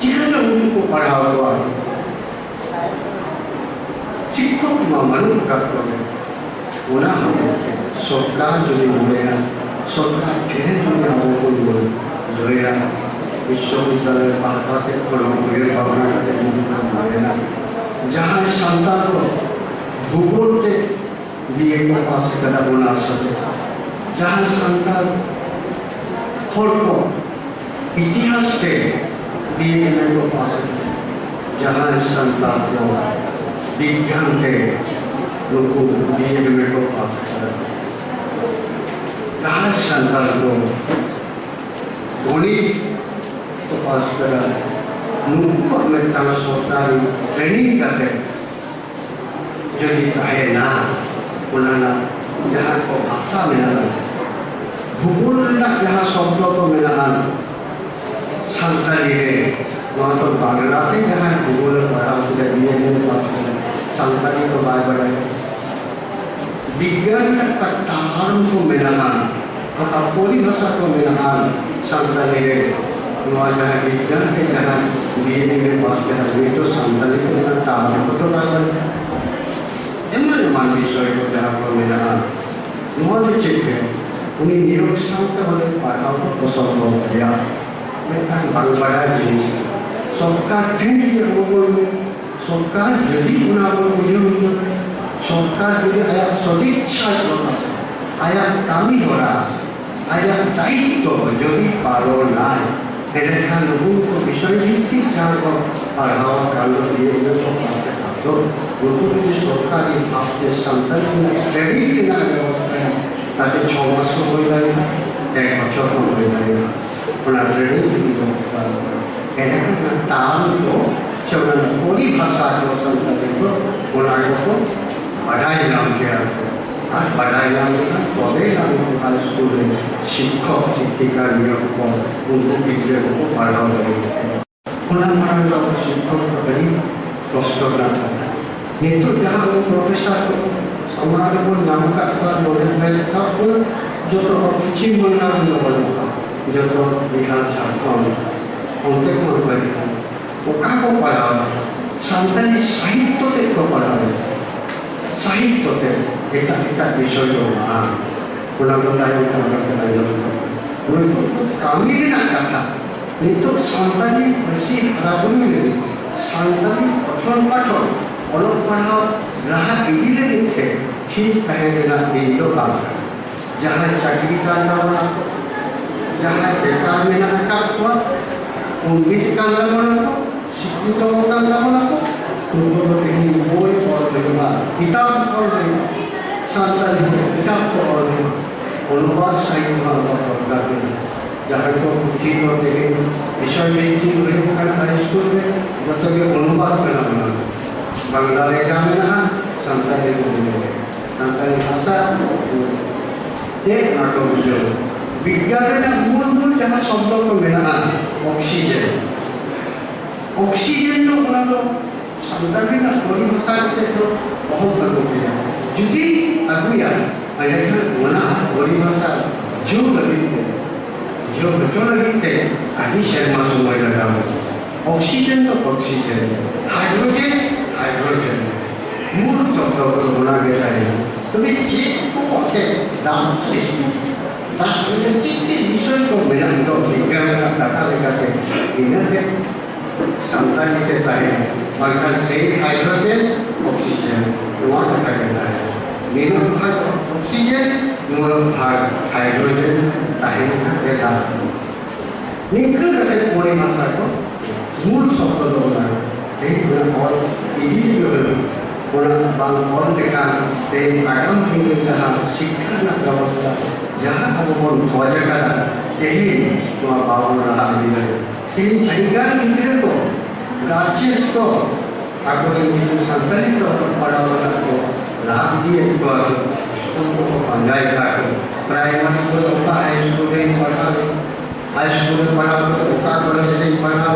Speaker 4: जिन्होंने उनको पढ़ा हुआ शिक्षक मामलों का करें उन्हें सरकार जो भी सरकार केहन दुनिया को जोया विश्वविद्यालय पाठा के कोलंबिया भावना के मुद्दा जहाँ संतान को भूगोल के बीए के पास कदा बना सके जहाँ संतान खोल को इतिहास के बीए में को पास जहाँ संतान को विज्ञान के लोगों बीए में को पास जहाँ संतान को गणित को पास करा नुकूप में ताना सरकारी ट्रेनिंग करते जो दिखता है ना उन्होंने जहाँ को भाषा में ना भूगोल ना जहाँ शब्दों को में ना संताली है वहाँ तो बांग्ला के जहाँ भूगोल पढ़ा उसके लिए में पास करा संताली को बाय बढ़ाए विज्ञान का तारण को मिलाना और अपनी भाषा को मिलाना संताली है वहाँ जहाँ विज्ञान के जहाँ बीए में पास किया वे तो संताली के जहाँ तारण को तो बाय बढ़ाए इन्होंने मान विषय को जहाँ को मिलाना वहाँ जो चीज़ है उन्हें निरक्षण के वाले पाठाओं को पसंद हो गया मैं कहाँ बड़ा चीज़ सरकार थे कि वो में सरकार यदि उन्हें वो मुझे सरकार जो आया सदिच्छा करना आया कामी हो रहा आया दायित्व जो भी पालो ना है ऐसा लोगों को विषय भित्तिक जहाँ को पढ़ावा कालो दिए जो तो पाते तो लोगों की सरकारी आपके संतान में ट्रेनिंग के ना व्यवस्था है ताकि 6 मास हो जाए 1 बच्चों को हो जाए उन्हें ट्रेनिंग की व्यवस्था है ऐसा ताम को चौदह भाषा को संस्कृति को बनाने को बढ़ाई नाम किया আর बढ़ाई नाम किया तबे नाम हाई स्कूल में शिक्षक शिक्षिका नियोग को उनको टीचर को पढ़ाओ जाएगा उन्हें पढ़ाने का शिक्षक को कभी कष्ट करना नहीं तो जहाँ वो प्रोफेसर को समाज को नाम का नॉलेज मिलता है जो तो किसी मंडा में बोलता जो तो बिहार झारखंड उनके को बोलता वो क्या को पढ़ा संतानी साहित्य ते को पढ़ा साहित्य ते एक विषय को ना उन्हें बताया उनका कामिल ना कथा नहीं तो संतानी ऐसी हराबुनी नहीं संतानी पठन पाठन अलग पढ़ा रहा इधीले नहीं थे ठीक पहले ना दिन तो काम जहाँ चाकरी करना बना जहाँ बेकार में ना रखा हुआ उन्नीत करना बना शिक्षित करना बना उनको तो कहीं बोल और लेना किताब और लेना संतानी किताब को और लेना अनुवाद साहित्य का जहाँ को ठीक होते हैं विषय में ठीक हुए हाई स्कूल में मतलब ये अनुवाद करना बना बांग्ला एग्जाम में ना संतानी को मिलेंगे संतानी भाषा एक नाटक जो विज्ञान में मूल जहाँ शब्द को मिला ऑक्सीजन ऑक्सीजन तो उन्हें तो संतानी ना कोई भाषा के तो बहुत बड़ा है जुदी अगुया अगर उन्हें कोई भाषा जो लगते आदि शर्मा समय लगा ऑक्सीजन तो ऑक्सीजन हाइड्रोजन हाइड्रोजन मूल शब्द को बना गया है तो भी चीज को ऐसे दाम सृष्टि ताकि चीज के विषय को मिला तो विज्ञान का कथा लेकर के इन्हें संतानी देता है मगर से हाइड्रोजन ऑक्सीजन वहाँ कथा कहता है मेरा भाग ऑक्सीजन मेरा भाग हाइड्रोजन ताकि कहता है निकल रहे पूरी मात्रा को मूल शब्द को बना एक और इधर जो है orang bangun dekat dari agam hingga jahar शिक्षा न व्यवस्था जहाँ हम लोग खोजा करा यही तो बावन रहा है तीन अधिकार मिले तो राज्य को आगे जो संतानी को पढ़ा वाला को लाभ दिए तो उनको पंजाय का प्राइमरी को होता है स्टूडेंट पढ़ा हाई स्कूल में पढ़ा तो उसका कॉलेज में पढ़ा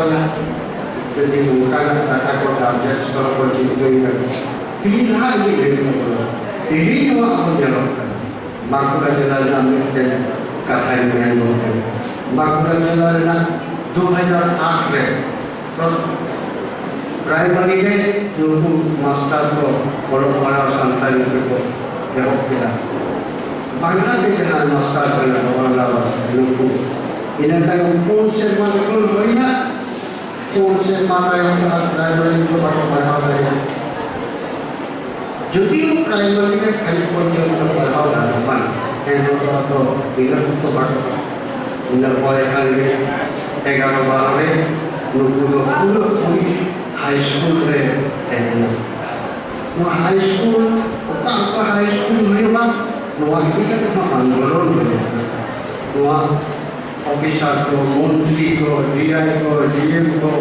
Speaker 4: यदि उनका डाटा को सब्जेक्ट्स को गई तीन हाल भी देखने को यही जो आप जरूर बांकुड़ा जिला में कथा में होते बांकुड़ा जिला 2008 में तो प्राइमरी में जो मास्टर को बड़ा संतानी को जरूर किया बांग्लादेश में मास्टर को बड़ा लोगों इन्हें तक कौन से कौन होई ना कौन से मारा प्राइमरी को बढ़ावा देगा যদি প্রাইমারি में फाइव পর্যন্ত পড়াও না পান এর তো বিলম্ব তো বাড়বে ইনার পরে এখানে 11 12 রে পুরো পুলিশ হাই স্কুল রে নো হাই স্কুল ওটা হাই স্কুল হইবা নোয়া এটা তো আন্দোলন হয়ে নোয়া অফিসার को मंत्री को डीआई को डीएम को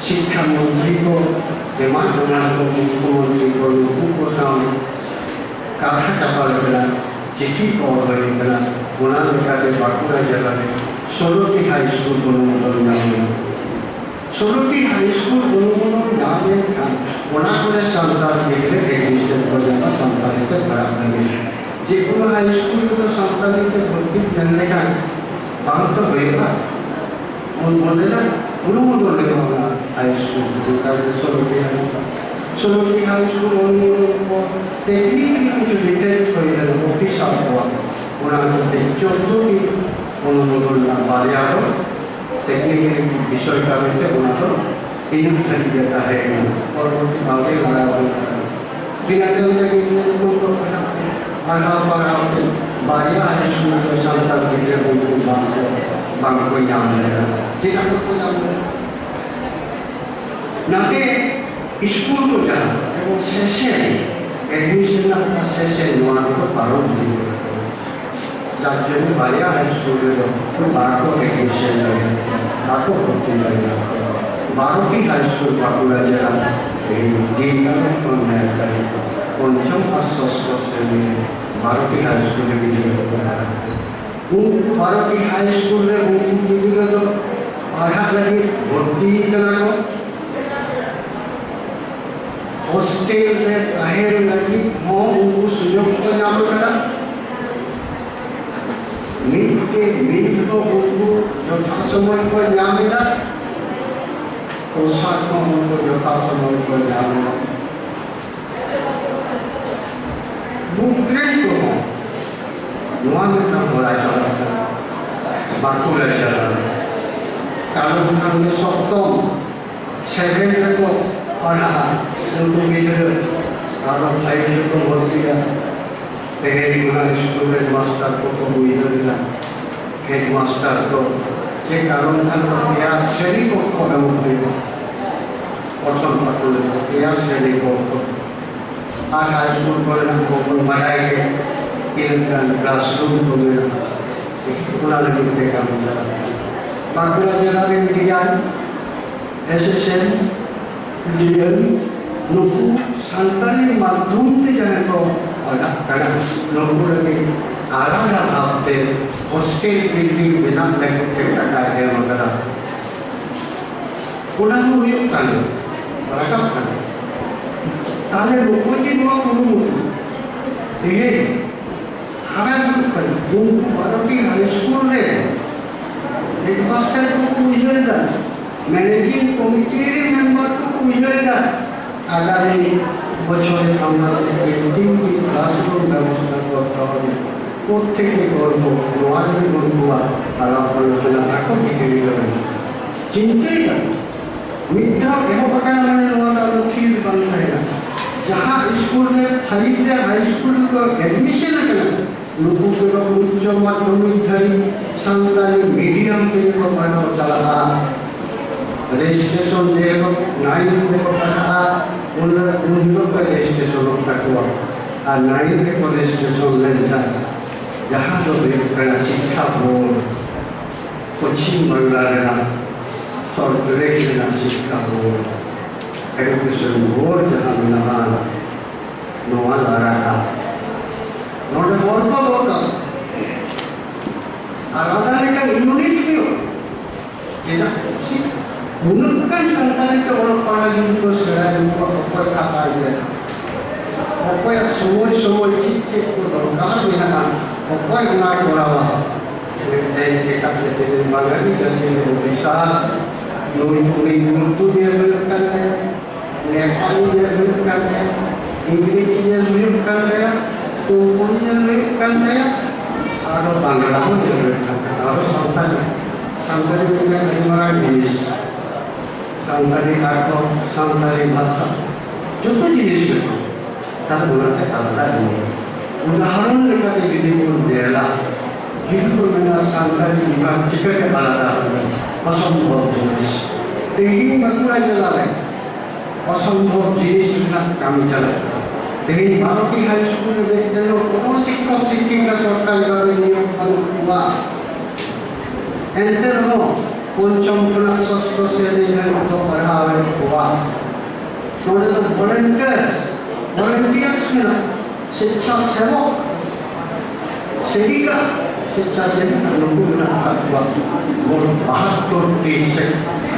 Speaker 4: शिक्षा मंत्री को मुख्यमंत्री को उपप्रधान कथा चापा चिठी करा उन्हें लेकर बांकुड़ा जिला में 16टी हाई स्कूल अनुमोदन जाने 16टी हाई स्कूल अनुमोदन जाने उन्हें संतान देखले एडमिशन पर्यंत संतानित करा जो हाई स्कूल तो संतानित भर्ती करने का बांध होगा उन्होंने অনুমোদন দেওয়া হাই স্কুল তারপরে 16টি হাই স্কুল অনুমোদন পর টেকনিক্যালি কিছু ডিটেলস হয়ে গেল অফিসার হওয়া ওনার মধ্যে 14টি অনুমোদন বাড়ে আরো টেকনিক্যালি বিষয়টা হচ্ছে ওনার ইনফ্লুয়েন্স দেতা হয় পরবর্তী ভাবে ওরা বিনা কেন্দ্রে আনা পারা বাড়ি হাই স্কুল সন্তান দিকে bangku yang ada. Tidak bangku yang ada. Nanti school tu dah, kalau session, admission nak session, orang tu baru di. Jadi balik high school tu, tu baru admission lagi, baru bukti lagi. 12টি high school Bankura জেলা এই দিনকালে পঞ্চম আর ষষ্ঠ শ্রেণীর 12টি high স্কুলে বিজয়ী করা 12টি high স্কুলে ᱜᱤᱫᱽᱨᱟᱹ ᱫᱚ ᱯᱟᱲᱦᱟᱜ ᱞᱟᱹᱜᱤᱫ ᱵᱷᱚᱨᱛᱤ ᱠᱟᱱᱟ ᱠᱚ ᱦᱳᱥᱴᱮᱞ ᱨᱮ ᱛᱟᱦᱮᱱ ᱞᱟᱹᱜᱤᱫ ᱦᱚᱸ ᱩᱱᱠᱩ ᱥᱩᱡᱳᱜᱽ ᱠᱚ ᱧᱟᱢ ᱟᱠᱟᱫᱟ ᱢᱤᱫᱴᱮᱡ ᱦᱚᱸ ᱩᱱᱠᱩ ᱡᱚᱛᱷᱟ ᱥᱚᱢᱚᱭ ᱠᱚ ᱧᱟᱢ ᱮᱫᱟ ᱯᱳᱥᱟᱠ ᱦᱚᱸ उनको जथा समय को जाना बुकरे को नवा में होरा चला बाकुला चला कालो खान में सप्तम सेवन को पढ़ा उनको गिद्र और फाइव को भर्ती है पहले गुना स्कूल में मास्टर को बुझेगा हेड मास्टर को যে কারণ থাকলো এর শ্রেণী কক্ষ এমন হইল প্রথম পাঠলে এর শ্রেণী কক্ষ আর হাই স্কুল করে না কখন বাড়ায় গে কিরকম ক্লাসরুম করে ওনার দিকে কাম করা বাঁকুড়া জেলার বিজ্ঞান এসএসএন ডিএন নুকু সান্তালি মাধ্যমতে জানে তো কারণ নুকু রে आलादा भाव से हॉस्टेल बिल्डिंग बिना लगे के टका है मगर उन्हें हुई कान रखा कान ताले लोगों की दुआ करूँ ये हमें कुछ करें उनको बारोटी हाई स्कूल रे एक मास्टर को पूछेगा मैनेजिंग कमिटी मेंबर को पूछेगा आगामी बच्चों ने हमारा बिल्डिंग की क्लासरूम व्यवस्था करता है প্রত্যেকে গর্ব নোয়ারি বন্ধুয়া আলাপ আলোচনা এখন বিক্রি করেন চিন্তাই না মিথ্যা এহ প্রকার মানে নোয়াটা ঠিক বান থাকে না যাহা স্কুলে থাইতে হাই স্কুল को एडमिशन करना लोगों को उच्च माध्यमिक धरी संताली मीडियम के को पढ़ा चला रजिस्ट्रेशन जे 9 को पढ़ा उन लोग का रजिस्ट्रेशन करवा और 9 के रजिस्ट्रेशन लेना जहाँ तो शिक्षा बोर्ड पश्चिम बंगाल सरकार शिक्षा बोर्ड एजुकेशन बोर्ड जहाँ मिला नवा लारा नोटे बोर्ड को बोर्ड आलादा लेकर यूनिट भी हो ये ना उनका संतान के और पाना जिनको सेरा जिनको ऊपर खाता है ऊपर समोई समोई ठीक को दरकार बिना ऊपर ना कोरावा एक कासे ते बांग्लादेश जैसे ओडिशा नोई उर्दू में प्रयोग कर रहे हैं नेपाली में प्रयोग कर रहे हैं इंग्लिश में प्रयोग कर रहे हैं कोंकणी में प्रयोग कर रहे हैं और बांग्ला में प्रयोग कर रहे हैं और संताली में हमारा इंग्लिश संताली आर्ट संताली भाषा जो तो जिनिस में तब बोलते आता है उदाहरण लेकर यदि वो जेला जिनको मैंने संताली विभाग टिकट आलादा असंभव जिनिस यही बांकुड़ा जिला में असंभव जिनिस ना काम चला यही भारतीय हाई स्कूल में देखते हो कौन शिक्षक शिक्षिका सरकारी भावे नियम हुआ एंटर हो पंचम क्लास षष्ठ श्रेणी में तो पढ़ा हुआ नोटे तो वॉलंटियर्स में शिक्षा सेवक सेविका शिक्षा सेविका लोगों ने हुआ और 72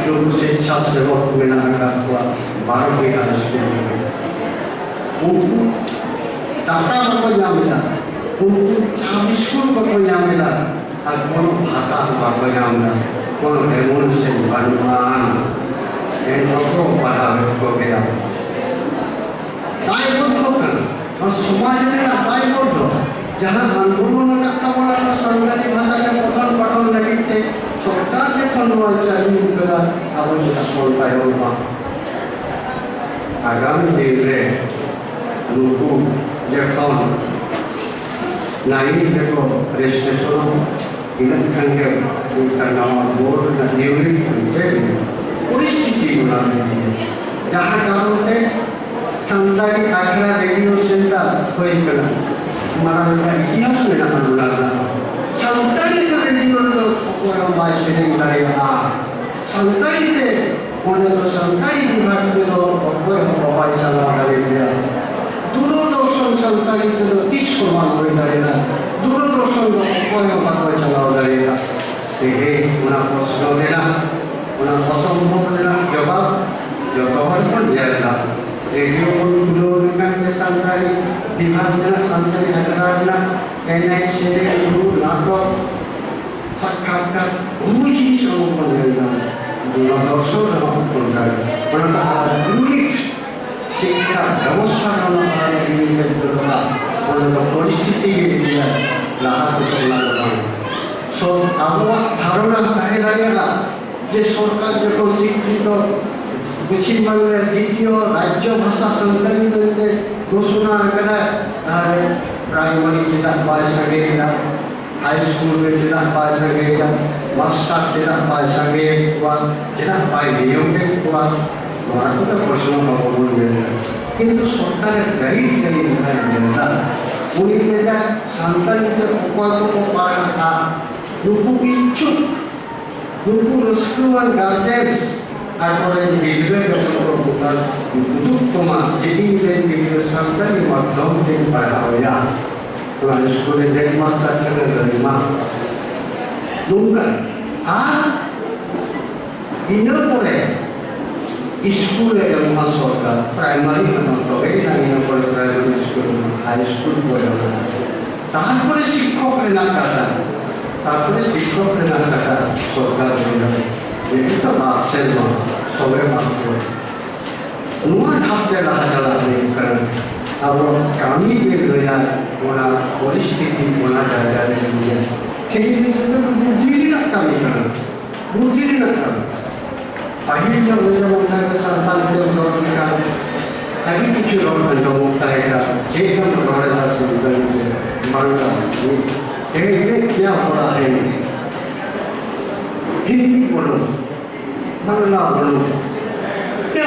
Speaker 4: लोग शिक्षा सेवक में हुआ 12वीं हाई स्कूल में उनको टाटा को जामिला उनको 24 स्कूल को जामिला और कौन भाता को जामिला कौन रेमोन से भगवान इन लोगों पढ़ा को गया ताई बोल कर और समाज में ताई बोल दो जहाँ आंदोलन करता बोला तो सरकारी भाषा के पठन लगे थे सरकार के खंडवाल चाहिए करा आवश्यकता बोलता है उनका आगामी दिन में लोगों जैसे नाइन देखो रजिस्ट्रेशन इलेक्शन के करना बोर्ड का यूनिट परिस्थिति बनाने जहाँ कारण है संताली आखड़ा रेडियो सेंटर कोई करना हमारा इतिहास में ना बनाना संताली का रेडियो तो कोई बात नहीं करेगा संताली से ᱚᱸᱰᱮ ᱫᱚ ᱥᱟᱱᱛᱟᱲᱤ ᱵᱤᱵᱷᱟᱜᱽ ᱛᱮᱫᱚ ᱚᱠᱚᱭ ᱦᱚᱸ ᱵᱟᱭ ᱪᱟᱞᱟᱣ ᱫᱟᱲᱮᱭᱟᱜᱼᱟ ᱫᱩᱨᱫᱚᱨশন ᱥᱟᱱᱛᱟᱲᱤ ᱛᱮᱫᱚ ᱛᱤᱥ ᱦᱚᱸ ᱵᱟᱝ ᱦᱩᱭ ᱫᱟᱲᱮᱭᱟᱜᱼᱟ ᱫᱩᱨᱫᱚᱨশন ᱫᱚ ᱚᱠᱚᱭ ᱦᱚᱸ ᱵᱟᱠᱚ ᱪᱟᱞᱟᱣ ᱫᱟᱲᱮᱭᱟᱜᱼᱟ ᱛᱮᱦᱮᱧ ᱚᱱᱟ ᱯᱨᱚᱥᱱᱚ ᱨᱮᱱᱟᱜ ᱚᱱᱟ ᱚᱥᱚᱢᱵᱷᱚᱵ ᱨᱮᱱᱟᱜ ᱡᱚᱵᱟᱵ ᱡᱚᱛᱚ ᱦᱚᱲ ᱵᱚᱱ ᱧᱮᱞᱫᱟ রেডিও বন খুলেও দেখেন যে সান্তালি বিভাগ রᱮᱱᱟᱜ সান্তালি আখড়া রᱮᱱᱟᱜ এনএক সেরে রু নাটক সাক্ষাৎকার বহু জিনিস আমরা বন ᱧᱮᱞᱫᱟ দূরদর্শন এবং প্রচার ওনাটা ইউনিক শিক্ষা ব্যবস্থা আমরা ইউনিকের দরকার ওনাটা পরিস্থিতি দিয়ে লাহাতে চলা সো আবহাওয়া ধারণা তাহে দাঁড়িয়ে যে সরকার যখন স্বীকৃত পশ্চিম বাংলার দ্বিতীয় রাজ্য ভাষা সান্তালি বলতে ঘোষণা করা তাহলে প্রাইমারি যেটা পায় সাগেরা হাই স্কুলে যেটা পায় সাগেরা মাস্টার যেটা পায় সাগে যেটা পায় নিয়মে ভারতের প্রশ্ন বলবে কিন্তু সরকারের গাইড না উনি যেটা সান্তালিতে উপাগত পাড়া নুকু ইচ্ছুক নুকু রস্কুয়ান গার্জেন্স তারপরে বিদ্রোহের উপর উদ্যোগমা যেটি বিদ্রোহ সান্তালি মাধ্যম থেকে পড়া হয় ওনার স্কুলে হেডমাস্টার ছিলেন গরিমা নৌকা আর ইনার পরে স্কুলে যেমন সরকার প্রাইমারি তবেই না ইনার পরে প্রাইমারি স্কুল হাই স্কুল পড়ে তারপরে শিক্ষক রেনার টাকা তারপরে শিক্ষক রেনার টাকা সরকার এটা তো বাসের নয় সবে মাত্র নয় ধাপতে রাহা চালাতে কারণ আবার কামি বের হয়ে ওনার পরিস্থিতি ওনার জায়গায় নিয়ে সেই বুদ্ধির না কামি করেন বুদ্ধির না কামি বাহির যেমন থাকে সান্তালকে কাজ আগে কিছু রকম জমক থাকে যে কোনো ঘরে আছে বাংলা क्या हो रहा है हिंदी बोलो बांग्ला बोलो क्या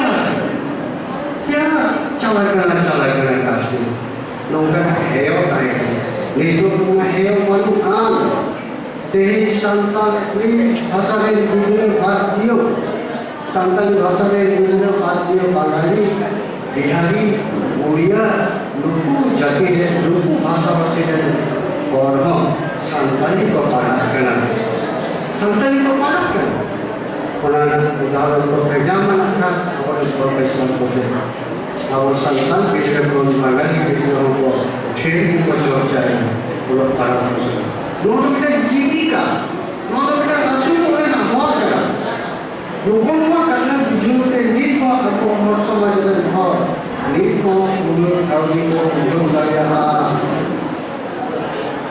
Speaker 4: क्या चला करना कासे नौका है होता है नहीं तो तुम है वालू आन तेही संतान कोई भाषा में गुजरे बात दियो संतान भाषा में गुजरे बात दियो बांगाली बिहारी उड़िया लुकु जाति रे लुकु भाषा भाषी रे और हम संताली को पाठ करना संताली को पाठ करना उन्होंने उदाहरण को एग्जाम रखा और प्रोफेशनल को और संतान के को मगरी के को ठेर को जो चाहिए वो पाठ दोनों के जीविका दोनों के रसूल को ना हो करा लोगों को करना जो के नीत को आपको और समझ में हो नीत को उन्होंने कवि को जो लगाया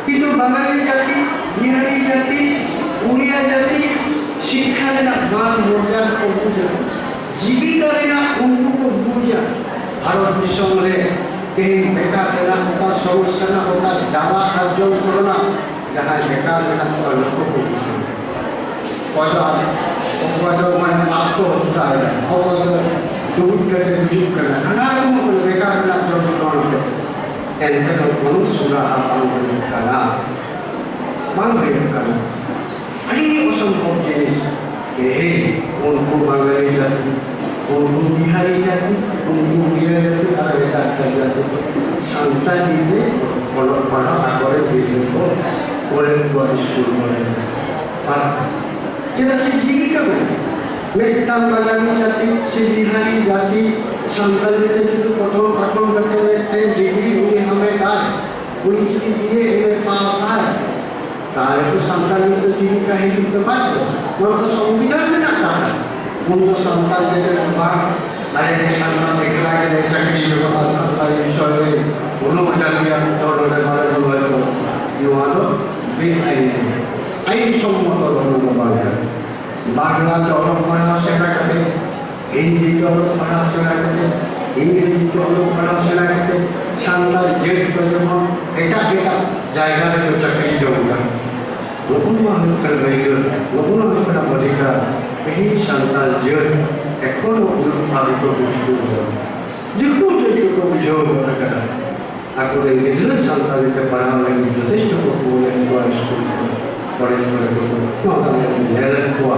Speaker 4: কিন্তু বাঙালি জাতি বিহারি জাতি উড়িয়া জাতি শিক্ষার না মান মর্যাদা को বুঝে জীবিকার না उनको বুঝা ভারত দিশমরে এই বেকার না ওটা সমস্যা না ওটা জানা অর্জন করোনা যাহা বেকার না লোক को পয়সা পয়সা মানে আত্মহত্যা হয় অবশ্য দুধ কেটে বিক্রি করে নানা রকম বেকার না অর্জন করোনা एंटर कोन सुरा आपन करना मान करना अड़ी असंभव जिनिस ये उनको बांग्लादेश जाति उनको बिहारी जाति उनको उड़िया जाति और এটা जाति संताली में पढ़ा आगे बिल्डिंग को कॉलेज को स्कूल में पर যেটা সে জীবিকা মেট্টাম বাঙালি জাতি সে বিহারি জাতি संताली से जो प्रथम प्रथम करते हुए थे डिग्री हुई हमें कहा उनकी दिए हमें पास आए तारे तो संताली तो जीविका ही तो बात वो तो संविधान में ना कहा उनको संताल जैसे भाग अरे संताल देखला के चक्री जो संताली विषय उन्होंने बता दिया तो उन्होंने हमारे जो है तो युवानो भी आई सम्मत उन्होंने बांधा बांग्ला जो पढ़ा से करते हिंदी को पढ़ाशोना करते इंग्रेजी को पढ़ाशोना करते सान्ताल जेट को जमा एटा एटा जायगा रे चाकरी जोगा लोगों मान कर गई लोगों मान कर बढ़ेगा यही सान्ताल जेट एकोन उन भाव को बुझो जिको को बुझो करा आको रे निजले सान्ताल के पढ़ा लगी जथेष्ट को बोले को स्कूल कॉलेज में को तो नेल को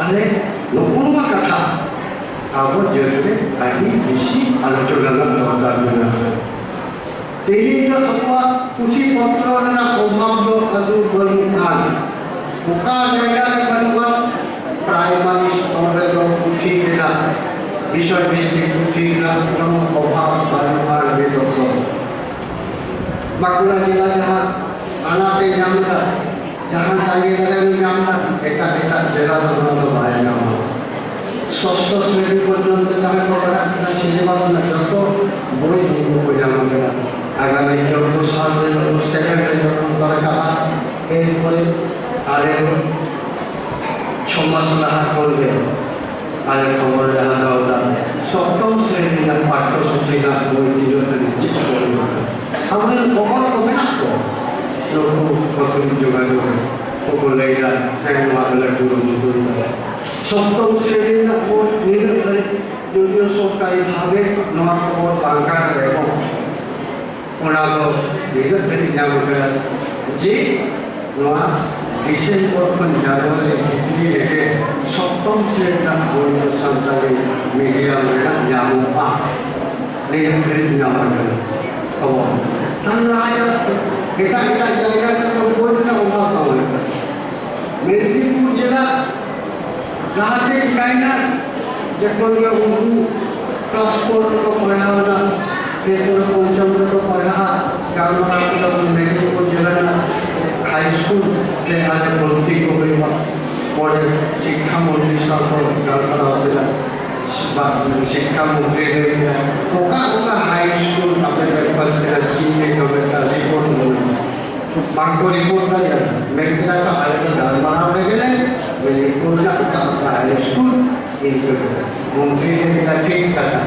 Speaker 4: अरे ᱱᱚᱜᱼᱚ ᱠᱟᱛᱷᱟ ᱟᱵᱚ ᱡᱟᱹᱛᱤ ᱟᱹᱰᱤ ᱵᱮᱥᱤ ᱟᱞᱳᱪᱚᱱᱟ ᱨᱮᱱᱟᱜ ᱫᱚᱨᱠᱟর ᱢᱮᱱᱟᱜᱼᱟ। तेरी जो अपना कुछ पत्रों ना प्रभाव जो अदु बनुआन उका जगह में बनुआन प्राइमरी स्तर रे जो कुछ ना विषय भित्तिक कुछ ना जो प्रभाव बनुआन में जो बांकुड़ा जिला जहाँ आना पे जामना जहाँ जागे जगह में जामना एका जिला तो बाहर ना ষষ্ঠ শ্রেণী পর্যন্ত আমি পড়াশোনা শেষে পাবো না যত বই দুটো জানবে না আগামী 14 সালে সেকেন্ডে যখন দরকার এরপরে আরেক 6 মাস লাহা করবে আরেক খবর দেখা দাওয়া সপ্তম শ্রেণীর পাঠ্যসূচিটা বই দিতে দিচ্ছি আমাদের কখন কমে না তো লোক কত যোগাযোগ সকলেরা একমাত্র গুরু সপ্তম শ্রেণীর যদিও সরকারিভাবে নয় খবর বাংকার এবং ওনারও বিগতকারী জানবে যে নয় ডিসেম্বর জানুয়ারি ভিতরে রেখে সপ্তম শ্রেণীর বৈধ সরকারি মিডিয়ামে জানুয়া নির্ধারিত জানবে খবর তাহলে এটা জায়গাটা বইটা অভাব পাবে মেদিনীপুর জেলা राहते कायना जखन में उनको क्लास 4 को पढ़ाना फिर पंचम को पढ़ा कारणा के मेदिनीपुर जिला हाई स्कूल के आज भर्ती को पढ़े शिक्षा मंत्री साहब कल्पना होता शिक्षा मंत्री ओका हाई स्कूल अपने चीन का रिपोर्ट बांको रिपोर्ट का मेघना का हाई स्कूल बना गए मेदिनीपुर का हाई स्कूल मंत्री ने ठीक कहा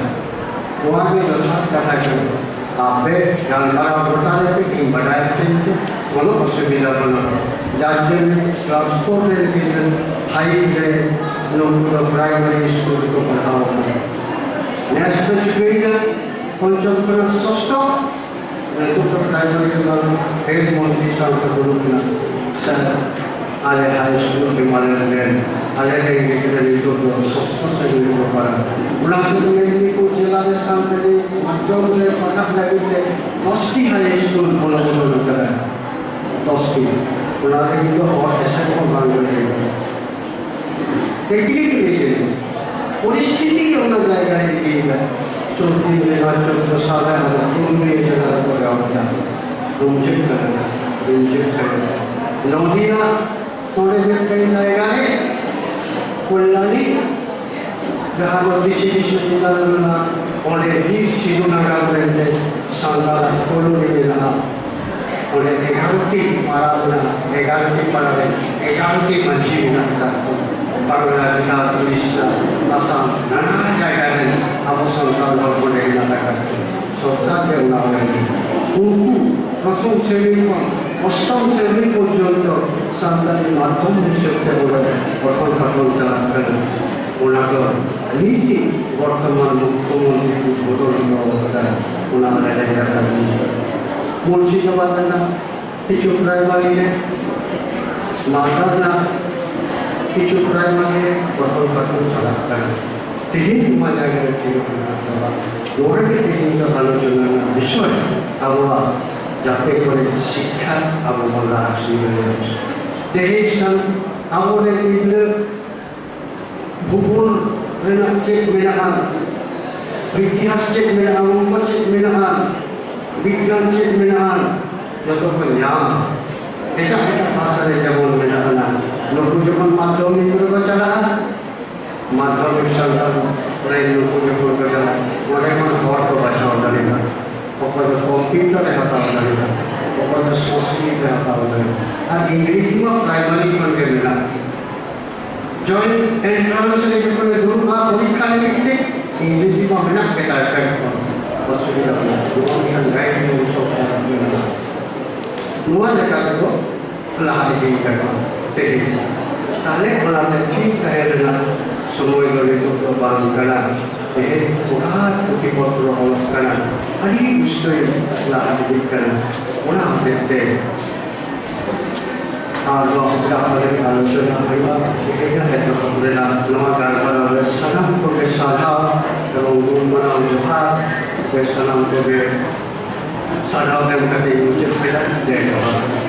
Speaker 4: वहाँ के दशा कथा करें आपे जानवर बता देते कि बढ़ाए थे कोनो असुविधा बना राज्य में ट्रांसपोर्ट के हाई ले लोग प्राइमरी स्कूल को पढ़ाओ नेक्स्ट स्पीकर पंचम क्लास षष्ठ नेतृत्व प्राइमरी के हेड मंत्री साहब का ग्रुप ना सर आले हाई स्कूल के माने आले के नेतृत्व षष्ठ से ग्रुप पर उन्होंने मेदिनीपुर जिला में सामने माध्यम से पढ़ा लगे 10 हाई स्कूल बोला करा 10 उन्होंने भी तो और ऐसा को मांग रहे हैं टेक्निक नहीं है परिस्थिति होना जाएगा ये है चौथी में 14 साल है हम भी जगह पर जाओगे रुंजे करना नौदिया थोड़े दिन कहीं जाएगा ने कोल्लानी जहाँ वो विश्वविद्यालय में और भी सिद्धनागर में सांगाला कोलोनी में रहा और 11टी आराधना 11टी पढ़ावे 11टी मंची बनाता बांग्लादेश उड़ीसा असम नाना जगह में अब संसार और बोले जाता करते सरकार के उन्होंने उनको प्रथम श्रेणी में अष्टम श्रेणी पर्यंत सान्ताली माध्यम हिसाब से प्रथम प्रथम चला कर उन्होंने नीति वर्तमान मुख्यमंत्री उद्बोधन उन्होंने मुर्शिदाबाद किचु प्राइमरी मालदा किचु प्राइमरी प्रथम प्रथम चला कर तीन मजा के तीन आलोचना विषय अब जाते करे शिक्षा अब बंदा तेईस अब भूगोल चेक मेना इतिहास चेक मेना अंक चेक मेना विज्ञान चेक मेना जो को नाम एटा भाषा रे जेमन मेना लोग जखन माध्यमिक को चला माध्यमिक संस्थान रे लोग को चला ओरे मन घर को बचाव करेगा ऊपर कंप्यूटर है हटाओ ऊपर संस्कृत है हटाओ और इंग्लिश में प्राइमरी करके मिला जॉइंट एंट्रेंस रे जो दूर का परीक्षा लिखते इंग्लिश में मिला के टाइप असुविधा बना दोनों गाइड में सब नुआ लेकर को लाही दी करना तेरी ताले बनाने ठीक है ना समय गले तो बांध करना ये पूरा कुछ पत्र होश करना अड़ी विषय लाही दी करना उन्हें देखते आलोचना हुआ नवा गारबा सानाम को साधा এবং গুণমানা ব্যবহার সানাম को साधा एम कटे उचित